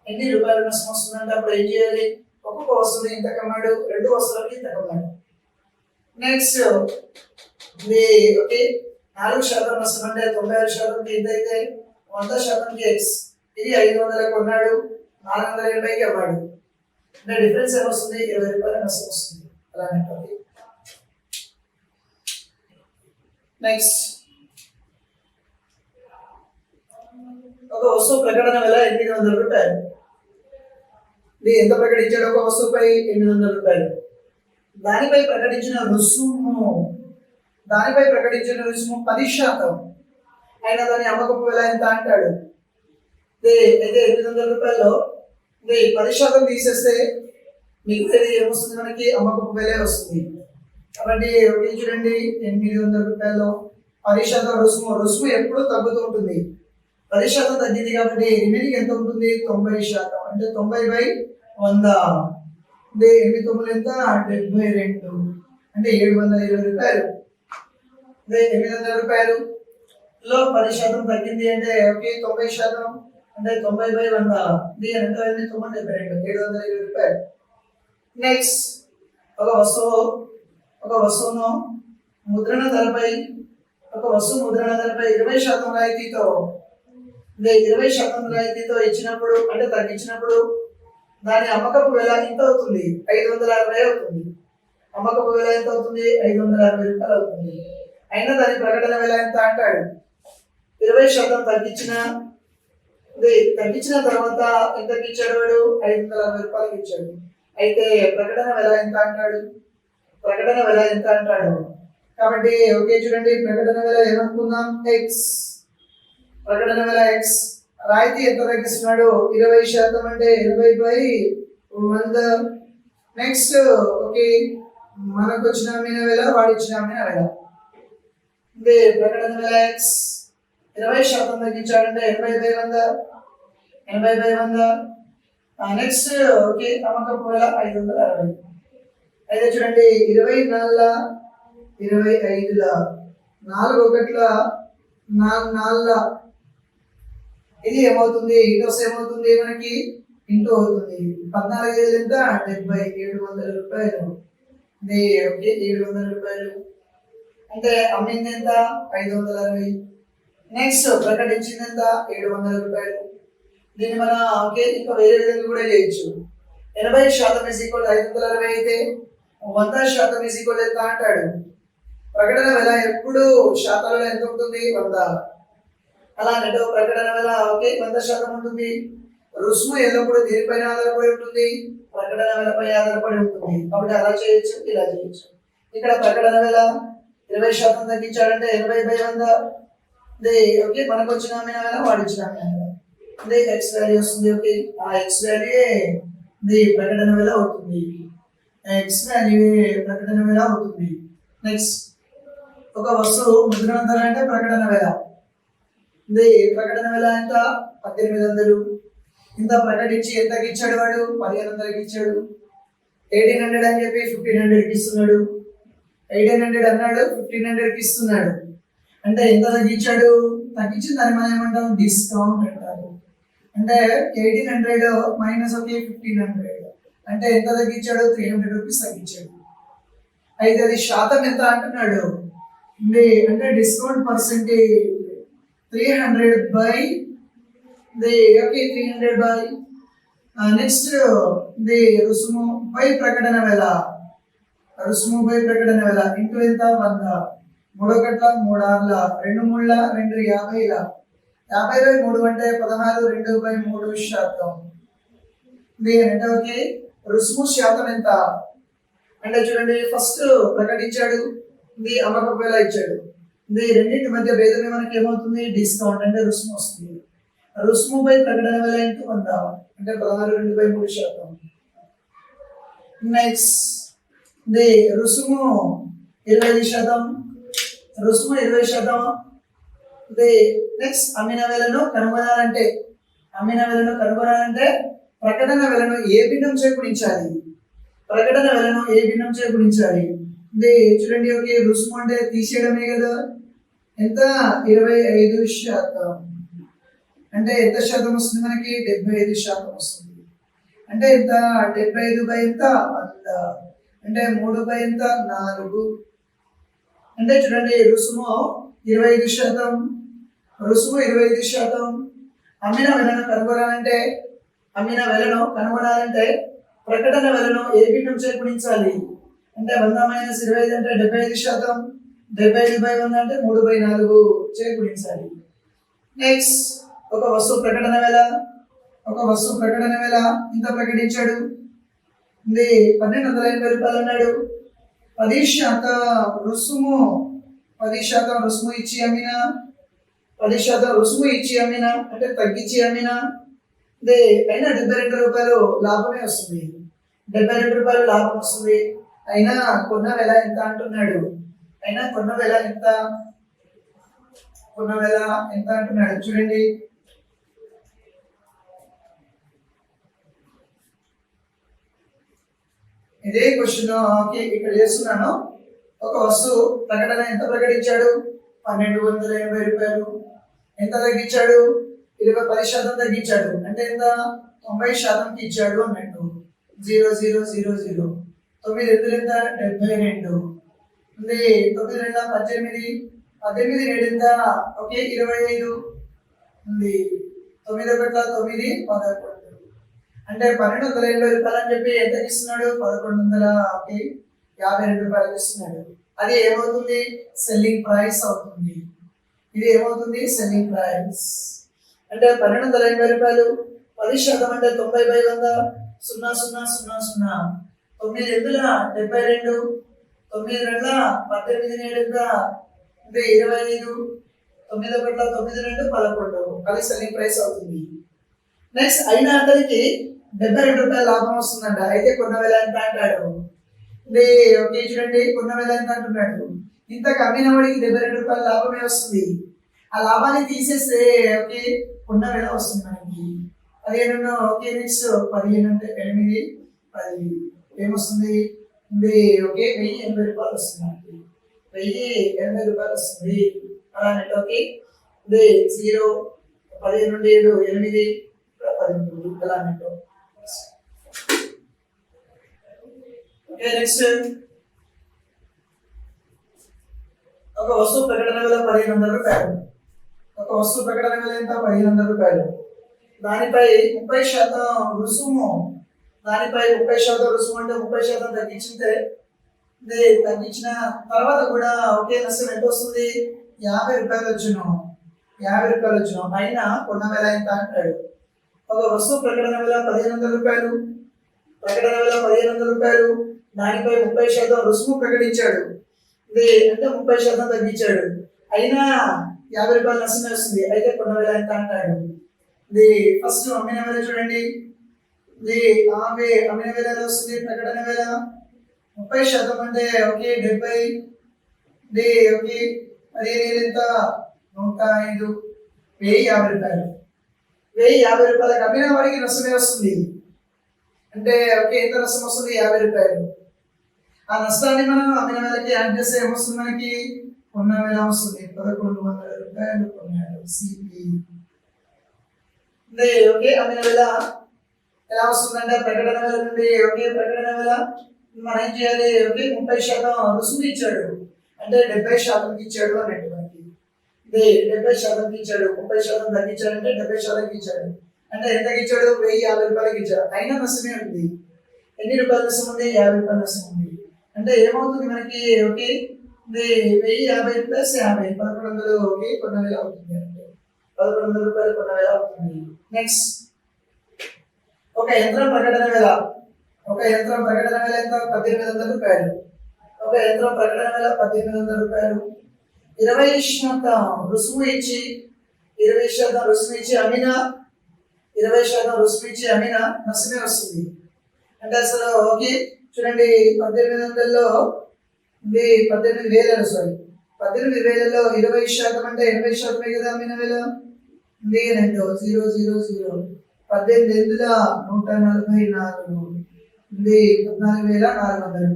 ఎన్ని రూపాయలు నష్టం వస్తుంది అంటే అప్పుడు ఏం చేయాలి, ఒక్కొక్క వస్తువుని ఇంత కమ్మాడు, 2 వస్తువులకి ఇంత కమ్మాడు. నెక్స్ట్ ఓకే 4% నష్టం అంటే 96%కి ఎంత అయితే 100%కి ఎక్స్. ఇది 500 కొన్నాడు, 480కి అమ్మాడు. అంటే డిఫరెన్స్ ఏమొస్తుంది, 20 రూపాయల నష్టం వస్తుంది. అలానే ఓకే. నెక్స్ట్ ఒక వస్తువు ప్రకటన వెల 800 రూపాయలు. ఎంత ప్రకటించాడు, ఒక వస్తువుపై 800 రూపాయలు. దానిపై ప్రకటించిన రుసుము 10% అయినా దాని అమ్మకపు వెల ఎంత అంటాడు. అయితే 800 రూపాయల్లో 10% తీసేస్తే మిగతాది ఏమొస్తుంది, మనకి అమ్మకపు వెలే వస్తుంది. కాబట్టి ఒకటి చూడండి, 800 రూపాయలు 10% రుసుము ఎప్పుడు తగ్గుతూ ఉంటుంది. 10% తగ్గింది కాబట్టి రిమైనింగ్ ఎంత ఉంటుంది, 90%. అంటే 90/100. 8 9 ఎంత 72, అంటే 720 రూపాయలు. 800 రూపాయలు లో 10% తగ్గింది అంటే ఓకే 90%, అంటే 90/100. ఎంత అయింది 972, 720 రూపాయలు. నెక్స్ట్ ఒక వస్తువును ముద్రణ ధరపై 20% రాయితీతో 20% రాయితీతో ఇచ్చినప్పుడు, అంటే తగ్గించినప్పుడు దాని అమ్మకపు వెల ఎంత అవుతుంది, 560 అవుతుంది. అమ్మకపు వెల ఎంత అవుతుంది, 560 రూపాయలు అవుతుంది. అయినా దాని ప్రకటన వెల ఎంత అంటాడు. 20% తగ్గించిన తర్వాత ఎంతకి ఇచ్చాడు వాడు, 560 రూపాయలకి ఇచ్చాడు. అయితే ప్రకటన వెల ఎంత అంటాడు. కాబట్టి ఓకే చూడండి, ప్రకటన వెల ఏమనుకుందాం, ఎక్స్. ప్రకటన వెల ఎక్స్. రాయితీ ఎంత తగ్గిస్తున్నాడు, 20% అంటే 80/100. నెక్స్ట్ ఓకే మనకు వచ్చిన అమ్మిన వేల, వాడు ఇచ్చిన అమ్మిన వేల. ప్రకటన వేల ఎక్స్ 20% తగ్గించాడంటే 80/100. నెక్స్ట్ ఓకే అమ్మకపు వేల 560. అయితే చూడండి 24 25 4 1 4 ఇది ఏమవుతుంది, ఇటు ఏమవుతుంది మనకి ఇంటూ అవుతుంది. 14 ఎంత 70, 700 రూపాయలు. ఓకే 700 రూపాయలు. అంటే అమ్మింది ఎంత 560. నెక్స్ట్ ప్రకటించింది ఎంత 700 రూపాయలు. దీన్ని మన ఓకే ఇంకా వేరే విధంగా కూడా చేయొచ్చు. 80% ఇస్ ఈక్వల్ 560 అయితే 100% ఇస్ ఈక్వల్ ఎంత అంటాడు. ప్రకటన వెల ఎప్పుడు శాతాలలో ఎంత ఉంటుంది 100. అలా నెట్ ప్రకటన వెల ఓకే 100% ఉంటుంది. రుసుము ఎల్లప్పుడూ దేనిపైన ఆధారపడి ఉంటుంది, ప్రకటన వెలపై ఆధారపడి ఉంటుంది. కాబట్టి అలా చేయొచ్చు, ఇలా చేయొచ్చు. ఇక్కడ ప్రకటన వెల 20% తగ్గించాడంటే 80/100 ఓకే మనకు వచ్చిన అమ్మిన వెల వాడిచ్చిన అమ్మిన వెల ఎక్స్ వాల్యూ వస్తుంది. ఓకే ఆ ఎక్స్ వాల్యూ ప్రకటన వెల అవుతుంది. ఎక్స్ వాల్యూ ప్రకటన వెల అవుతుంది. నెక్స్ట్ ఒక వస్తువు ముద్రణ ధర అంటే ప్రకటన వెల. ప్రకటన వెల ఎంత 1800. ఇంత ప్రకటించి ఎంతకి ఇచ్చాడు వాడు 1500కి ఇచ్చాడు. 1800 అని చెప్పి 1500కి ఇస్తున్నాడు. 1800 అన్నాడు 1500కి ఇస్తున్నాడు. అంటే ఎంత తగ్గించాడు, తగ్గించి దాన్ని మనం ఏమంటాం డిస్కౌంట్ అంటారు. అంటే 1800 మైనస్ ఓకే 1500 అంటే ఎంత తగ్గించాడు 300 రూపీస్ తగ్గించాడు. అయితే అది శాతం ఎంత అంటున్నాడు అంటే డిస్కౌంట్ పర్సెంటేజ్ 300 ఓకే 300 నెక్స్ట్ రుసుము బై ప్రకటన వెల. రుసుము బై ప్రకటన వెల ఇంటూ ఎంత 100. 3 ఒకట్ల 3 ఆర్ల 2 మూడుల 2 50ల 50/3 అంటే 16 2/3%. అంటే ఓకే రుసుము శాతం ఎంత అంటే చూడండి ఫస్ట్ ప్రకటించాడు అమ్మకపు వెల ఇచ్చాడు. రెండింటి మధ్య భేదమే మనకి ఏమవుతుంది డిస్కౌంట్ అంటే రుసుము వస్తుంది. రుసుము బై ప్రకటన వెల ఇంటూ 100 అంటే 16 2/3%. నెక్స్ట్ రుసుము 20%. రుసుము 20%. నెక్స్ట్ అమ్మిన వెలను కనుగొనాలంటే ప్రకటన వెలను ఏ భిన్నం చే గుణించాలి. ప్రకటన వెలను ఏ భిన్నం చే గుణించాలి. చూడండి ఓకే రుసుము అంటే తీసేయడమే కదా. ఎంత 25%. అంటే ఎంత శాతం వస్తుంది మనకి 75% వస్తుంది. అంటే ఎంత 75 ఎంత 100 అంటే 3 ఎంత 4. అంటే చూడండి రుసుము 25%. రుసుము 25%. అమ్మిన వెలను కనుగొనాలంటే ప్రకటన వెలను ఏ భిన్నం చే గుణించాలి. అంటే 100 - 25 అంటే 75%. 75/100 అంటే 3/4 చే గుణించాలి. నెక్స్ట్ ఒక వస్తువు ప్రకటన వెల ఇంత ప్రకటించాడు. 1280 రూపాయలు అన్నాడు. 10% రుసుము 10% రుసుము ఇచ్చి అమ్మిన 10% రుసుము ఇచ్చి అమ్మిన అంటే తగ్గించి అమ్మిన అయినా 72 రూపాయలు లాభమే వస్తుంది. 72 రూపాయలు లాభం వస్తుంది. అయినా కొన్న వెల ఎంత అంటున్నాడు. కొన్న వెల ఎంత అంటున్నాడు చూడండి. ఇదే క్వశ్చన్ ఓకే ఇక్కడ చేస్తున్నాను. ఒక వస్తువు ప్రకటన ఎంత ప్రకటించాడు 1280 రూపాయలు. ఎంత తగ్గించాడు 10% తగ్గించాడు. అంటే ఎంత 90%కి ఇచ్చాడు అన్నట్టు. 0 0 0 0 9 ఎందులు ఎంత 72. 9 2 18 18 7 ఎంత ఓకే 25. 9 1 9 11 అంటే 1280 రూపాయలు అని చెప్పి ఎంతకి ఇస్తున్నాడు 1152 రూపాయలకి ఇస్తున్నాడు. అది ఏమవుతుంది సెల్లింగ్ ప్రైస్ అవుతుంది. ఇది ఏమవుతుంది సెల్లింగ్ ప్రైస్. అంటే 1280 రూపాయలు 10% అంటే 90/100 0 0 0 0 9 ఎందుల 72. 9 2 18 7 ఎంత 25. 9 1 9 2 11 అది సెల్లింగ్ ప్రైస్ అవుతుంది. నెక్స్ట్ అయినా అతనికి 72 రూపాయల లాభం వస్తుందంట. అయితే కొన్న వెల ఎంత అంటాడు. ఓకే చూడండి కొన్న వెల ఎంత అంటున్నాడు. ఇంత అమ్మిన వాడికి 72 రూపాయల లాభమే వస్తుంది. ఆ లాభాన్ని తీసేస్తే ఓకే కొన్న వెల వస్తుంది మనకి 15. ఓకే నెక్స్ట్ 15 అంటే 8 10 ఏమొస్తుంది ఓకే 1080 రూపాయలు వస్తుంది మనకి. 1080 రూపాయలు వస్తుంది. అలానే ఓకే 0 15 నుండి 7 8 13 అలానే. నెక్స్ట్ ఒక వస్తువు ప్రకటన వెల 1500 రూపాయలు. ఒక వస్తువు ప్రకటన విలువ ఎంత 1500 రూపాయలు. దానిపై 30% రుసుము. దానిపై 30% రుసుము అంటే 30% తగ్గించితే తగ్గించిన తర్వాత కూడా ఒకే నష్టం ఎంత వస్తుంది? 50 రూపాయలు వచ్చును. 50 రూపాయలు వచ్చును. అయినా కొన్న వేల ఎంత అంటాడు. ఒక వస్తువు ప్రకటన విలువ 1500 రూపాయలు. ప్రకటన విలువ 1500 రూపాయలు. దానిపై 30% రుసుము ప్రకటించాడు. అంటే 30% తగ్గించాడు. అయినా 50 రూపాయలు నష్టమే వస్తుంది. అయితే కొన్న వేల ఎంత అంటాడు. ఫస్ట్ అమ్మిన వేల చూడండి. అమ్మిన వేల ఎలా వస్తుంది? ప్రకటన వేల 30% అంటే ఓకే 70. ఓకే 15 ఎంత? 105. 1050 రూపాయలు. 1050 రూపాయలకు అమ్మిన వాడికి నష్టమే వస్తుంది. అంటే ఓకే ఎంత నష్టం వస్తుంది? 50 రూపాయలు. ఆ నష్టాన్ని మనం అమ్మిన వేలకి యాడ్ చేస్తే ఏమొస్తుంది మనకి? కొన్న వేల వస్తుంది. 1100 రూపాయలు కొన్నాడు. సిపి. ఓకే అమ్మిన వేల ఎలా వస్తుందంటే ప్రకటన వేల నుండి ఓకే ప్రకటన వేల మనం ఏం చేయాలి? ఓకే 30% రుసుము ఇచ్చాడు. అంటే 70% ఇచ్చాడు అన్నట్టు మనకి. 70% ఇచ్చాడు. 30% తగ్గించాడు అంటే 70% ఇచ్చాడు. అంటే ఎంత ఇచ్చాడు? 1050 రూపాయలకి ఇచ్చాడు. అయినా నష్టమే ఉంది. ఎన్ని రూపాయల నష్టం ఉంది? 50 రూపాయల నష్టం ఉంది. అంటే ఏమవుతుంది మనకి? ఓకే 1050 ప్లస్ 50 1100 ఓకే కొన్న వేల అవుతుంది. అంటే 1100 రూపాయలు కొన్న వేల అవుతుంది. నెక్స్ట్ ఒక యంత్రం ప్రకటన వేల. ఒక యంత్రం ప్రకటన వేల ఎంత? 1800 రూపాయలు. ఒక యంత్రం ప్రకటన వేల 1800 రూపాయలు. 20% రుసుము ఇచ్చి 20% రుసుము ఇచ్చి అమ్మినా 20% రుసుము ఇచ్చి అమ్మినా నష్టమే వస్తుంది. అంటే అసలు ఓకే చూడండి 1800లో 18,000 సారీ 18,000లో 20% అంటే 80% కదా అమ్మిన వేల. 2 0 0 0 18,000 144. 14,400.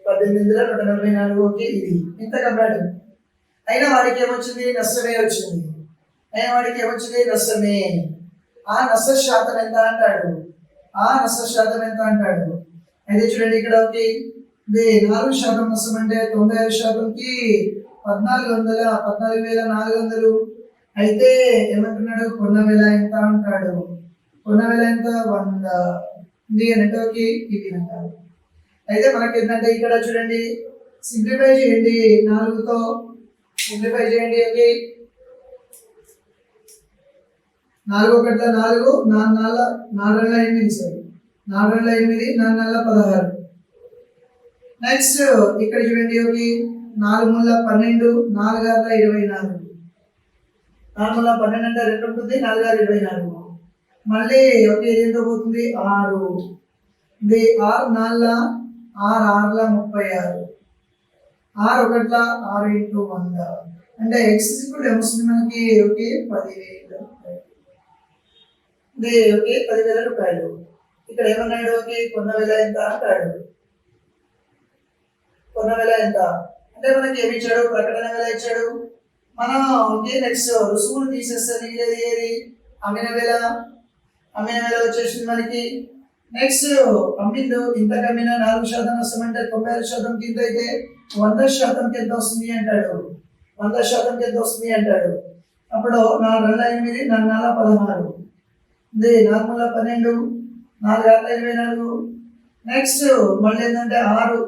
18,144 ఓకే ఇది ఇంత కమ్మాడు. అయినా వాడికి ఏమొచ్చింది? నష్టమే వచ్చింది. అయినా వాడికి ఏమొచ్చింది? నష్టమే. ఆ నష్ట శాతం ఎంత అంటాడు. ఆ నష్ట శాతం ఎంత అంటాడు. అయితే చూడండి ఇక్కడ ఓకే 4% నష్టం అంటే 95%కి 14,400. అయితే ఏమంటున్నాడు? కొన్న వేల ఎంత అంటాడు. కొన్న వేల ఎంత? 100. అంటే ఓకే ఇది అంటారు. అయితే మనకి ఏంటంటే ఇక్కడ చూడండి సింప్లిఫై చేయండి. 4తో సింప్లిఫై చేయండి. Okay 4 1 4 4 4 8 sorry 4 8 4 16. నెక్స్ట్ ఇక్కడ చూడండి ఓకే 4 12 4 24. 4 12 అంటే 2 ఉంటుంది. 4 24. మళ్ళీ ఓకే ఇది ఎంత పోతుంది? 6. 6 4 6 6 36. 6 1 6 ఇంటూ 100 అంటే ఎక్స్ ఇప్పుడు ఏమొస్తుంది మనకి? ఓకే 10,000. ఓకే 10,000 రూపాయలు. ఇక్కడ ఏమన్నాడు? ఓకే కొన్న వేల ఎంత అంటాడు. కొన్న వేల ఎంత అంటే మనకి ఏమి ఇచ్చాడు? ప్రకటన వేల ఇచ్చాడు. మనం ఓకే నెక్స్ట్ రుసుమును తీసేస్తే మిగిలేది ఏది? అమ్మిన వేల. అమ్మిన వేల వచ్చేసింది మనకి. నెక్స్ట్ అమ్మిండు ఇంతకు అమ్మిన 4% నష్టం అంటే 95% కింద అయితే 100% ఎంత వస్తుంది అంటాడు. 100% ఎంత వస్తుంది అంటాడు. అప్పుడు 4 8 4 16. 4 12 4 24. నెక్స్ట్ మళ్ళీ ఏంటంటే 6.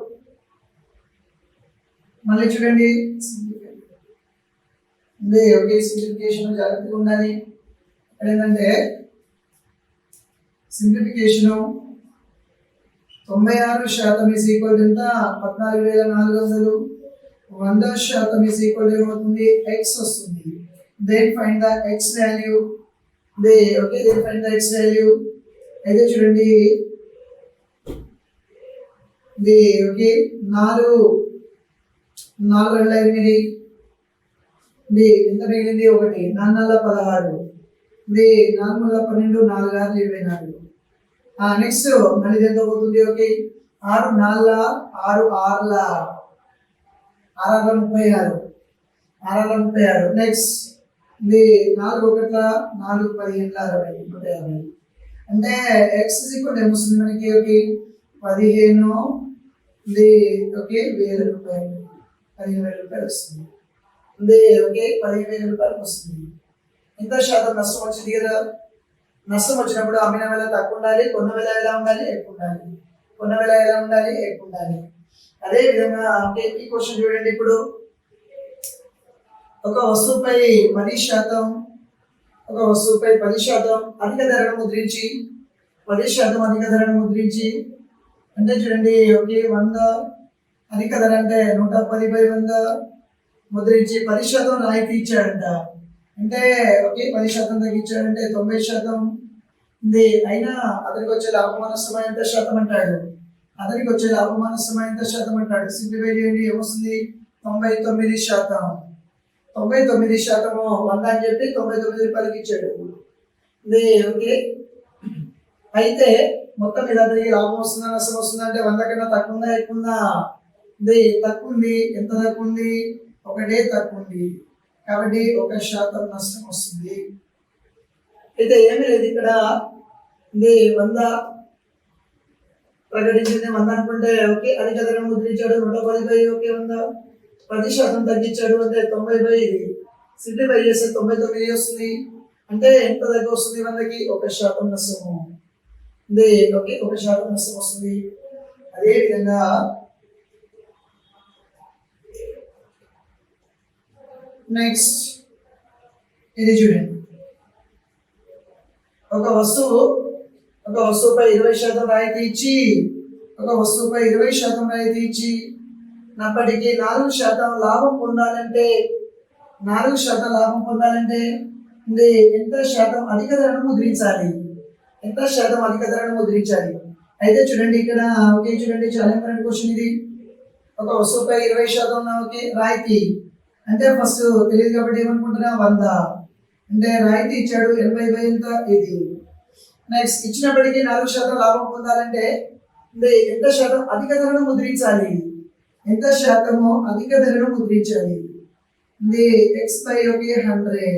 మళ్ళీ చూడండి ఓకే సింప్లిఫికేషన్ జాగ్రత్తగా ఉండాలి. ఇక్కడ ఏంటంటే సింప్లిఫికేషన్ 96% ఈజ్ ఈక్వల్ ఎంత? 14,400. 100% ఈజ్ ఈక్వల్ ఏమవుతుంది? ఎక్స్ వస్తుంది. Then find the x value. Okay then find the x value. అయితే చూడండి ఓకే 4 4 8 ఎంత మిగిలింది? 1. 4 16. 4 12 4 24. నెక్స్ట్ మళ్ళీ ఎంత పోతుంది? ఓకే 6 4 6 6 36. 36. నెక్స్ట్ 4 1 4 15 60 150. అంటే ఎక్స్ ఈక్వల్ ఏమొస్తుంది మనకి? ఓకే 15 ఓకే 1,000 రూపాయలు 15,000 రూపాయలు వస్తుంది. ఉంది ఓకే 15,000 రూపాయలకు వస్తుంది. ఎంత శాతం నష్టం వచ్చింది కదా. నష్టం వచ్చినప్పుడు అమ్మిన వేళ తక్కువ ఉండాలి, కొన్న వేళ ఎలా ఉండాలి, ఎక్కువ ఉండాలి. కొన్న వేళ ఎలా ఉండాలి, ఎక్కువ ఉండాలి. అదే విధంగా ఓకే ఈ క్వశ్చన్ చూడండి. ఇప్పుడు ఒక వస్తువుపై 10%, ఒక వస్తువుపై 10% అధిక ధరను ముద్రించి 10% అధిక ధరను ముద్రించి అంటే చూడండి ఓకే 100 అధిక ధర అంటే 110/100 ముద్రించి 10% రాయితీ ఇచ్చాడంట. అంటే ఓకే 10% తగ్గించాడంటే 90% ఉంది. అయినా అతనికి వచ్చే లాభమానస్తమా ఎంత శాతం అంటాడు. అతనికి వచ్చే లాభమానస్తమా ఎంత శాతం అంటాడు. సింప్లిఫై చేయండి ఏమొస్తుంది 99%. 99% 100 అని చెప్పి 99 రూపాయలకి ఇచ్చాడు. ఇది ఓకే. అయితే మొత్తం మీద అతనికి లాభం వస్తుందా నష్టం వస్తుందా అంటే 100 కన్నా తక్కువ ఉందా ఎక్కువ ఉందా. ఇది తక్కువ ఉంది. ఎంత తక్కువ ఉంది, 1 తక్కువ ఉంది. కాబట్టి 1% నష్టం వస్తుంది. అయితే ఏమీ లేదు ఇక్కడ. ఇది 100 ప్రకటించింది 100 అనుకుంటే ఓకే అధిక ధరను ముద్రించాడు 110 ఓకే 100 10% తగ్గించాడు అంటే 90 ఇది సింప్లిఫై చేస్తే 99 వస్తుంది. అంటే ఎంత దగ్గర వస్తుంది 100కి 1% నష్టము. ఇది ఓకే 1% నష్టం వస్తుంది. అదే విధంగా నెక్స్ట్ ఇది చూడండి. ఒక వస్తువుపై 20% రాయితీ ఇచ్చి ఒక వస్తువుపై 20% రాయితీ ఇచ్చి నప్పటికీ 4% లాభం పొందాలంటే 4% లాభం పొందాలంటే ఇది ఎంత శాతం అధిక ధరను ముద్రించాలి. ఎంత శాతం అధిక ధరను ముద్రించాలి. అయితే చూడండి ఇక్కడ ఓకే చూడండి చాలా ఇంపార్టెంట్ క్వశ్చన్ ఇది. ఒక వస్తువుపై 20% ఓకే రాయితీ అంటే ఫస్ట్ తెలియదు కాబట్టి ఏమనుకుంటున్నా 100 అంటే రాయితీ ఇచ్చాడు 80 ఎంత ఇది. నెక్స్ట్ ఇచ్చినప్పటికీ 4% లాభం పొందాలంటే ఎంత శాతం అధిక ధరను ముద్రించాలి. ఎంత శాతము అధిక ధరను ముద్రించాలి. ఇది x బై 100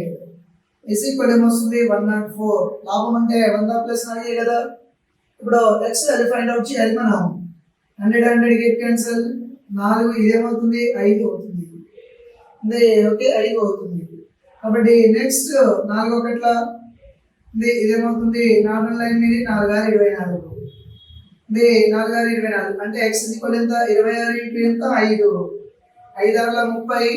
ఇస్ ఈక్వల్ ఏమొస్తుంది 104. లాభం అంటే 100 ప్లస్ 4 కదా. ఇప్పుడు x అది ఫైండ్ అవుట్ చేయాలి మనం. 100 గెట్ క్యాన్సిల్ 4 ఇదేమవుతుంది 5 అవుతుంది. ఇది ఓకే 5 అవుతుంది. కాబట్టి నెక్స్ట్ 4 ఒకట్ల ఇదేమవుతుంది నార్మల్ లైన్ మీద 4 6 24 ఇది 4 6 24 అంటే x ఈక్వల్ ఎంత 26 ఇంటూ ఎంత 5 5 6 30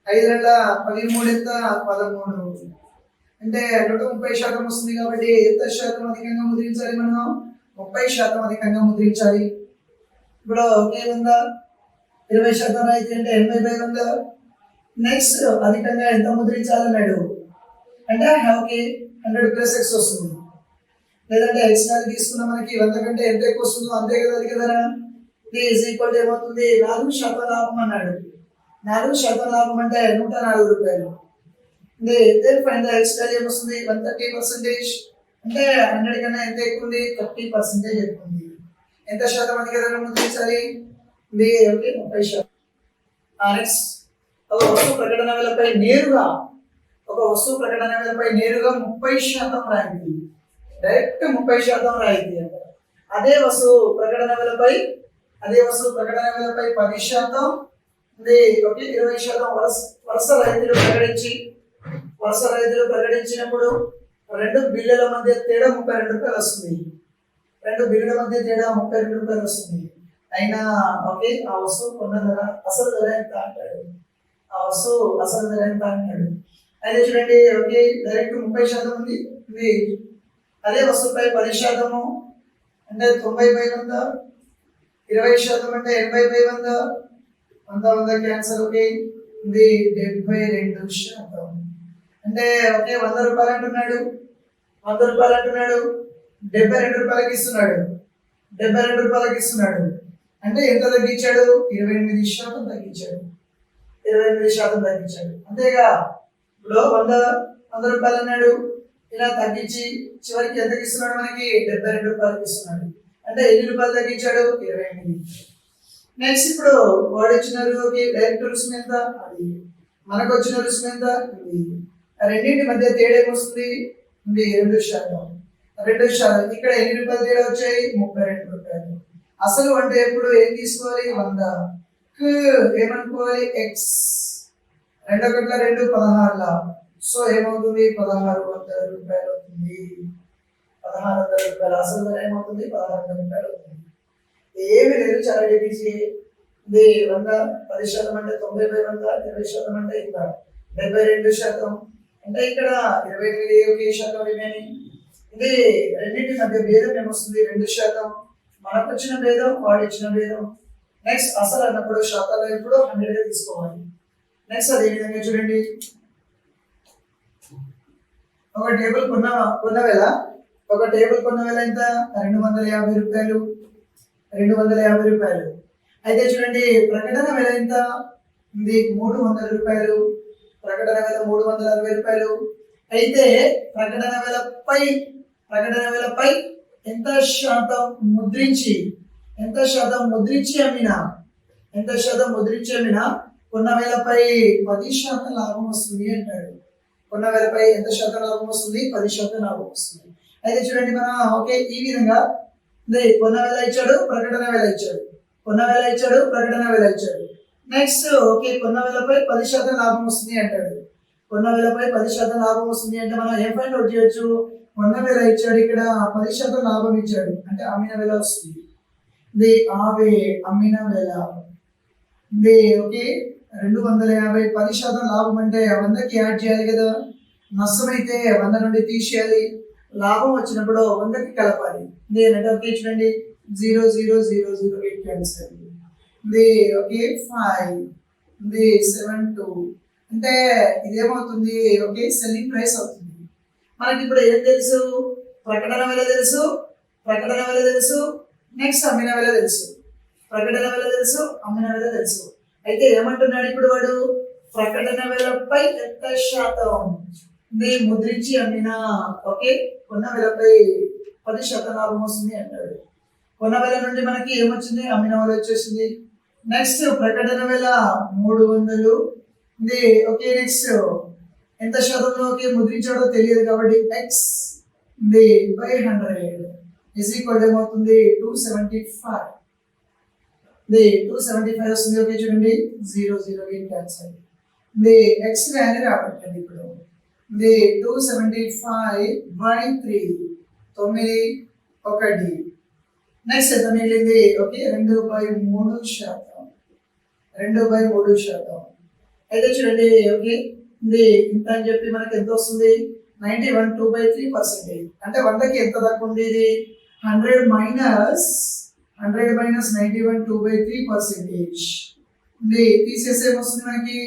5 2 13 ఎంత 13 అంటే 130% వస్తుంది. కాబట్టి ఎంత శాతం అధికంగా ముద్రించాలి మనం 30% అధికంగా ముద్రించాలి. ఇప్పుడు ఓకే ఉందా 20% రాయితీ అంటే 80/100. నెక్స్ట్ అధికంగా ఎంత ముద్రించాలన్నాడు అంటే ఓకే 100 ప్లస్ x వస్తుంది. లేదంటే x వాల్యూ తీసుకున్నా మనకి 100 కంటే ఎంత ఎక్కువ వస్తుందో అంతే కదా అధిక ధర. ఈజ్ ఈక్వల్ ఏమవుతుంది 4% లాభం అన్నాడు. 4% లాభం అంటే 104 రూపాయలు. Then find the x value వస్తుంది 130%. అంటే 100 కన్నా ఎంత ఎక్కువ ఉంది 30% ఎక్కువ ఉంది. ఎంత శాతం అధిక ధర ముద్రించాలి ఇది ఓకే 30%. నెక్స్ట్ ఒక వస్తువు ప్రకటన వేలపై నేరుగా 30% రాయితీ. డైరెక్ట్ 30% రాయితీ అంట. అదే వస్తువు ప్రకటన వేలపై 10% ఇది ఓకే 20% వరుస రైతులు ప్రకటించినప్పుడు 2 బిల్లుల మధ్య తేడా 32 రూపాయలు వస్తుంది. 2 బిల్లుల మధ్య తేడా 32 రూపాయలు వస్తుంది. అయినా ఓకే ఆ వస్తువు కొన్న ధర అసలు ధర ఎంత అంటాడు. ఆ వస్తువు అసలు ధర ఎంత అంటాడు. అయితే చూడండి ఓకే డైరెక్ట్ 30% ఉంది. అదే వస్తువుపై 10% అంటే 90/100 20% అంటే 80/100 100 క్యాన్సల్ ఓకే ఇది 72%. అంటే ఓకే 100 రూపాయలు అంటున్నాడు 72 రూపాయలకి ఇస్తున్నాడు. 72 రూపాయలకి ఇస్తున్నాడు అంటే ఎంత తగ్గించాడు 28% తగ్గించాడు. 28% తగ్గించాడు అంతేగా. ఇప్పుడు 100 రూపాయలు అన్నాడు ఇలా తగ్గించి చివరికి ఎంతకి ఇస్తున్నాడు మనకి 72 రూపాయలకి ఇస్తున్నాడు. అంటే ఎన్ని రూపాయలు తగ్గించాడు 28. నెక్స్ట్ ఇప్పుడు వాడు ఇచ్చిన రూపాయికి డైరెక్ట్ రుసుము ఎంత అది మనకు వచ్చిన రుసుము ఎంత ఇది. రెండింటి మధ్య తేడా ఏమొస్తుంది 2%. ఇక్కడ ఎన్ని రూపాయలు తేడా వచ్చాయి 32 రూపాయలు. అసలు అంటే ఎప్పుడు ఏం తీసుకోవాలి 100 ఏమనుకోవాలి x 2 ఒకట్ల 2 16ల సో ఏమవుతుంది 1600 రూపాయలు అవుతుంది. 1600 రూపాయలు అసలు ధర ఏమవుతుంది 1600 రూపాయలు అవుతుంది. ఏమి లేదు చాలా ఈజీ. ఇది 100 10% అంటే 90/100 20% అంటే ఇంత 72% అంటే ఇక్కడ 28% రిమైనింగ్. ఇది రెండింటి మధ్య భేదం ఏమొస్తుంది 2%. మనకు వచ్చిన భేదం వాడు ఇచ్చిన భేదం. నెక్స్ట్ అసలు అన్నప్పుడు శాతాలు ఇప్పుడు 100 తీసుకోవాలి. నెక్స్ట్ అదే విధంగా చూడండి, ఒక టేబుల్ కొన్న వేళ ఎంత 250 రూపాయలు. 250 రూపాయలు అయితే చూడండి ప్రకటన వేల ఎంత ఇది 300 రూపాయలు. ప్రకటన వేల 360 రూపాయలు. అయితే ప్రకటన వేలపై ఎంత శాతం ముద్రించి అమ్మినా కొన్న వేలపై 10% లాభం వస్తుంది అంటాడు. కొన్న వేలపై ఎంత శాతం లాభం వస్తుంది 10% లాభం వస్తుంది. అయితే చూడండి మన ఓకే ఈ విధంగా కొన్న వేల ఇచ్చాడు ప్రకటన వేల ఇచ్చాడు. కొన్న వేల ఇచ్చాడు ప్రకటన వేల ఇచ్చాడు. నెక్స్ట్ ఓకే కొన్న వేలపై 10% లాభం వస్తుంది అంటాడు. కొన్న వేలపై 10% లాభం వస్తుంది అంటే మనం ఏం ఫైండ్ అవుట్ చేయొచ్చు, కొన్న వేల ఇచ్చాడు ఇక్కడ 10% లాభం ఇచ్చాడు అంటే అమ్మిన వేల వస్తుంది. అమ్మిన వేల ఓకే 250 10% లాభం అంటే 100కి యాడ్ చేయాలి కదా. నష్టం అయితే 100 నుండి తీసేయాలి. లాభం వచ్చినప్పుడు 100కి కలపాలి. అంటే ఓకే చూడండి 0 0 0 0 8 క్యాన్సల్. ఓకే 5 7 2 అంటే ఇదేమవుతుంది ఓకే సెల్లింగ్ ప్రైస్ అవుతుంది. మనకి ఇప్పుడు ఏం తెలుసు, ప్రకటన వేల తెలుసు, నెక్స్ట్ అమ్మిన వేల తెలుసు. ప్రకటన వేల తెలుసు, అమ్మిన వేల తెలుసు. అయితే ఏమంటున్నాడు ఇప్పుడు వాడు, ప్రకటన వేలపై ఎంత శాతం ముద్రించి అమ్మినా ఓకే కొన్న వేలపై 10% లాభం వస్తుంది అంటాడు. కొన్న వేల నుండి మనకి ఏమొచ్చింది అమ్మిన వేల వచ్చేసింది. నెక్స్ట్ ప్రకటన వేల 300 ఓకే నెక్స్ట్ ఎంత శాతంలో ఓకే ముద్రించాడో తెలియదు కాబట్టి x by 100 is equal ఏమవుతుంది 275. 275 వస్తుంది. ఓకే చూడండి 0 0 క్యాన్సల్. x వాల్యూ రాబట్టండి ఇప్పుడు 275 by 3 9 1. నెక్స్ట్ ఎంత మిగిలింది ఓకే 2/3%. అయితే చూడండి ఓకే ఇంత అని చెప్పి మనకి ఎంత వస్తుంది 91 2/3%. అంటే 100కి ఎంత తక్కువ ఉంది ఇది 100 మైనస్ 91 2/3%. తీసేస్తే ఏమొస్తుంది మనకి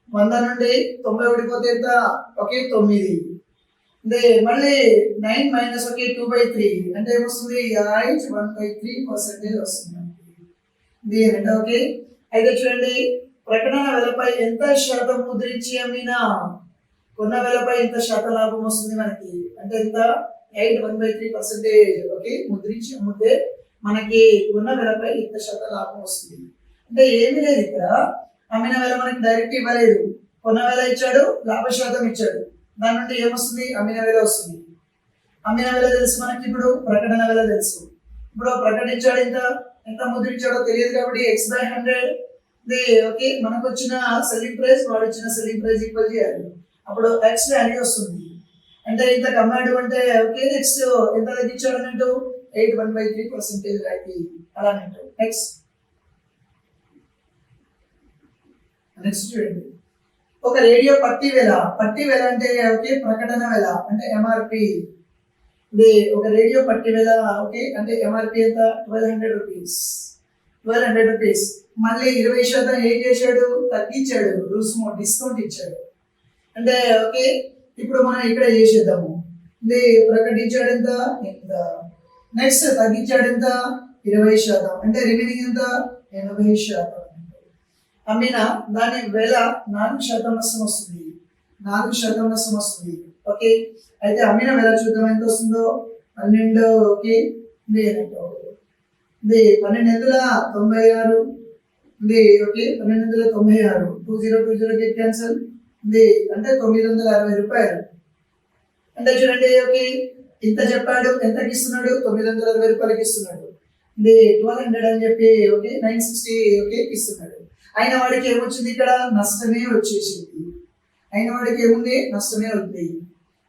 100 నుండి 90 ఓడిపోతే ఎంత ఓకే 9. మళ్ళీ 9 మైనస్ ఓకే 2/3 అంటే ఏమొస్తుంది 1/3% వస్తుంది అంటే ఓకే. అయితే చూడండి ప్రకటన వేలపై ఎంత శాతం ముద్రించి అమ్మినా కొన్న వేలపై ఎంత శాతం లాభం వస్తుంది మనకి అంటే ఎంత 1/3% ఓకే ముద్రించి అమ్మితే మనకి కొన్న వేలపై ఎంత శాతం లాభం వస్తుంది. అంటే ఏమీ లేదు ఇక్కడ, అమ్మిన వేల మనకి డైరెక్ట్ ఇవ్వలేదు. కొన్న వేల ఇచ్చాడు లాభ శాతం ఇచ్చాడు, దాని నుండి ఏమొస్తుంది అమ్మిన వేల వస్తుంది. అమ్మిన వేల తెలుసు మనకి, ఇప్పుడు ప్రకటన వేల తెలుసు. ఇప్పుడు ప్రకటించాడు ఎంత ముద్రించాడో తెలియదు కాబట్టి x/100 ఓకే మనకు వచ్చిన సెల్లింగ్ ప్రైస్ వాడు ఇచ్చిన సెల్లింగ్ ప్రైస్ ఈక్వల్ చేయాలి. అప్పుడు x వాల్యూ వస్తుంది. అంటే ఇంత కమాండ్ అంటే ఓకే నెక్స్ట్ ఎంత తగ్గించాడు అన్నట్టు 1/3% రాయి అలా అన్నట్టు. నెక్స్ట్ చూడండి ఒక రేడియో పట్టీ వేల అంటే ఓకే ప్రకటన వేల అంటే ఎంఆర్పి. ఒక రేడియో పట్టీ వేల ఓకే అంటే ఎంఆర్పి ఎంత 1200 రూపీస్. మళ్ళీ 20% ఏం చేశాడు తగ్గించాడు, రుసుము డిస్కౌంట్ ఇచ్చాడు. అంటే ఓకే ఇప్పుడు మనం ఇక్కడ చేసేద్దాము. ప్రకటించాడు ఎంత నెక్స్ట్ తగ్గించాడు ఎంత 20%. అంటే రిమైనింగ్ ఎంత 80%. అమ్మిన దాని వేల 4% నష్టం వస్తుంది. 4% నష్టం వస్తుంది ఓకే. అయితే అమ్మిన వేల చూద్దాం ఎంత వస్తుందో 12 ఓకే 1296 ఓకే 1296 2020 క్యాన్సల్ అంటే 960 రూపాయలు. అంటే చూడండి ఓకే ఇంత చెప్పాడు ఎంతకి ఇస్తున్నాడు 960 రూపాయలకి ఇస్తున్నాడు. 1200 అని చెప్పి ఓకే 960 ఓకే ఇస్తున్నాడు. అయిన వాడికి ఏమొచ్చింది ఇక్కడ నష్టమే వచ్చేసింది. అయిన వాడికి ఏముంది నష్టమే ఉంది.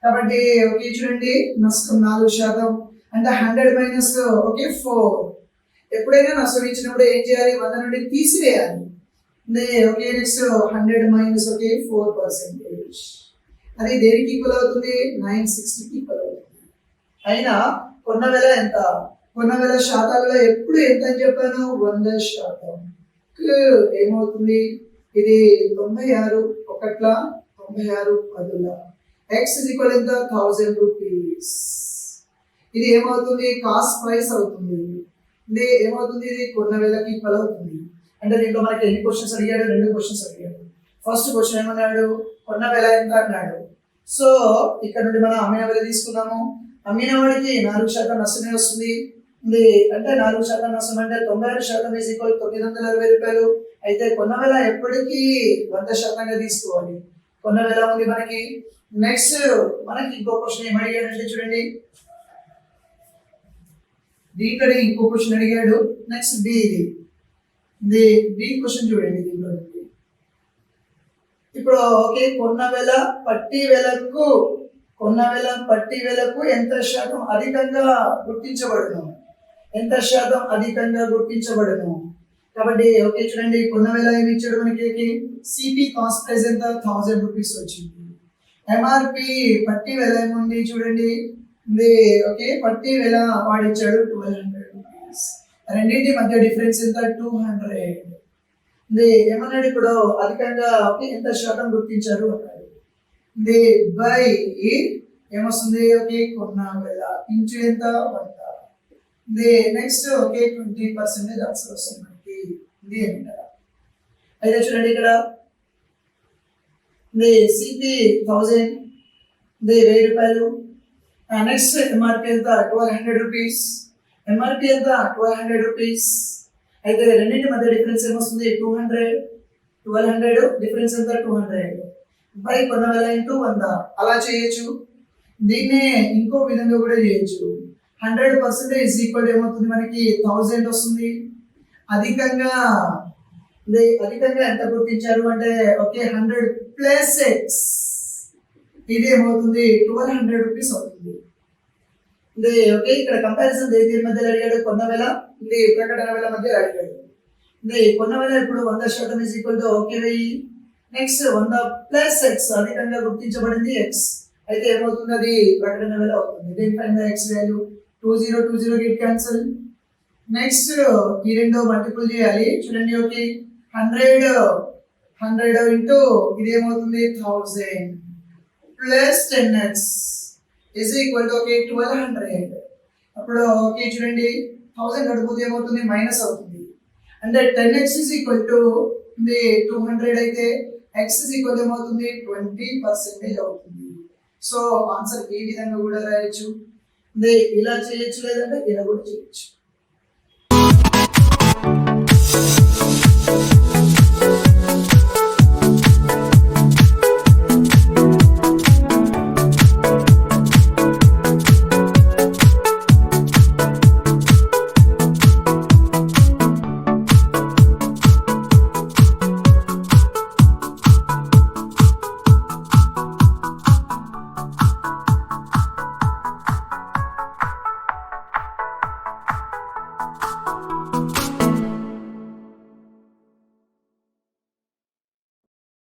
కాబట్టి ఓకే చూడండి నష్టం 4% అంటే 100 మైనస్ ఓకే 4. ఎప్పుడైనా నష్టం ఇచ్చినప్పుడు ఏం చేయాలి 100 నుండి తీసివేయాలి. Okay next 100 minus okay 4%. అది దేనికి ఈక్వల్ అవుతుంది 960కి ఈక్వల్ అవుతుంది. అయినా కొన్న వెల ఎంత? కొన్న వెల శాతాలలో ఎప్పుడు ఎంత అని చెప్పాను 100%. ఏమవుతుంది ఇది 96 ఒకట్ల 96 పదుల. ఎక్స్ ఈక్వల్ ఎంత 1000 రూపీస్. ఇది ఏమవుతుంది కాస్ట్ ప్రైస్ అవుతుంది. ఇది ఏమవుతుంది ఇది కొన్న వెలకి ఈక్వల్ అవుతుంది. అంటే దీంట్లో మనకి ఎన్ని క్వశ్చన్స్ అడిగాడు 2 క్వశ్చన్స్ అడిగాడు. ఫస్ట్ క్వశ్చన్ ఏమన్నాడు కొన్న వెల ఎంత అన్నాడు. సో ఇక్కడ నుండి మనం అమ్మిన వెల తీసుకున్నాము. అమ్మిన వాడికి 4% నష్టమే వస్తుంది. అంటే 4% నష్టం అంటే 96% ఈజ్ ఈక్వల్ 960 రూపాయలు. అయితే కొన్న వెల ఎప్పటికీ 100%గా తీసుకోవాలి. కొన్న వెల ఉంది మనకి. నెక్స్ట్ మనకి ఇంకో క్వశ్చన్ ఏం అడిగాడంటే చూడండి దీంట్లో ఇంకో క్వశ్చన్ అడిగాడు. నెక్స్ట్ బి క్వశ్చన్ చూడండి దీంట్లో. ఇప్పుడు ఓకే కొన్న వెల పట్టి వెలకు ఎంత శాతం అధికంగా గుర్తించబడును. ఎంత శాతం అధికంగా గుర్తించబడును. కాబట్టి ఓకే చూడండి కొన్న వెల ఏమి ఇచ్చాడు మనకి సిపి కాస్ట్ ప్రైస్ ఎంత 1000 రూపీస్ వచ్చింది. ఎంఆర్పి పట్టి వెల ఏముంది చూడండి ఓకే పట్టి వెల వాడిచ్చాడు 1200 రూపీస్. రెండింటి మధ్య డిఫరెన్స్ ఎంత 200. ఏమన్నాడు ఇప్పుడు అధికంగా ఓకే ఎంత శాతం గుర్తించారు అన్నాడు. బై ఏమొస్తుంది ఓకే కొన్న వెల ఇంచు ఎంత 100. నెక్స్ట్ ఓకే 20% ఆన్సర్ వస్తుంది మనకి. ఇది ఏమంటారా అయితే చూడండి ఇక్కడ సిపి 1000 1000 రూపాయలు. నెక్స్ట్ ఎంఆర్పి ఎంత 1200 రూపీస్. ఎంఆర్పి ఎంత 1200 రూపీస్. అయితే రెండింటి మధ్య డిఫరెన్స్ ఏమొస్తుంది 200. 1200 డిఫరెన్స్ ఎంత 200 బై కొన్న వెల ఇంటూ 100. అలా చేయొచ్చు. దీన్నే ఇంకో విధంగా కూడా చేయొచ్చు. 100% ఈజ్ ఈక్వల్ ఏమవుతుంది మనకి 1000 వస్తుంది. అధికంగా ఎంత గుర్తించారు అంటే ఓకే 100 ప్లస్ ఎక్స్. ఇది ఏమవుతుంది 1200 రూపీస్ అవుతుంది. ఓకే ఇక్కడ కంపారిజన్ దేని మధ్యలో అడిగాడు కొన్న వెల ప్రకటన వెల మధ్య అడిగాడు. కొన్న వెల ఇప్పుడు 100% is equal to okay 1000. Next 100 plus X అధికంగా గుర్తించబడింది ఎక్స్. అయితే ఏమవుతుంది అది ప్రకటన వెల అవుతుంది. దీనిపైన X value 20 get cancel. Next ఈ రెండు మల్టిపుల్ చేయాలి చూడండి ఓకే 100 ఇంటూ ఇది ఏమవుతుంది 1000 plus 10x is equal to okay 1200. అప్పుడు ఓకే చూడండి 1000 కడిపోతే ఏమవుతుంది మైనస్ అవుతుంది. అంటే 10x ఈజ్ ఈక్వల్ టు 200 అయితే x ఈజ్ ఈక్వల్ ఏమవుతుంది 20% అవుతుంది. సో ఆన్సర్ ఈ విధంగా కూడా రాయొచ్చు. ఇలా చేయొచ్చు లేదంటే ఇలా కూడా చేయొచ్చు.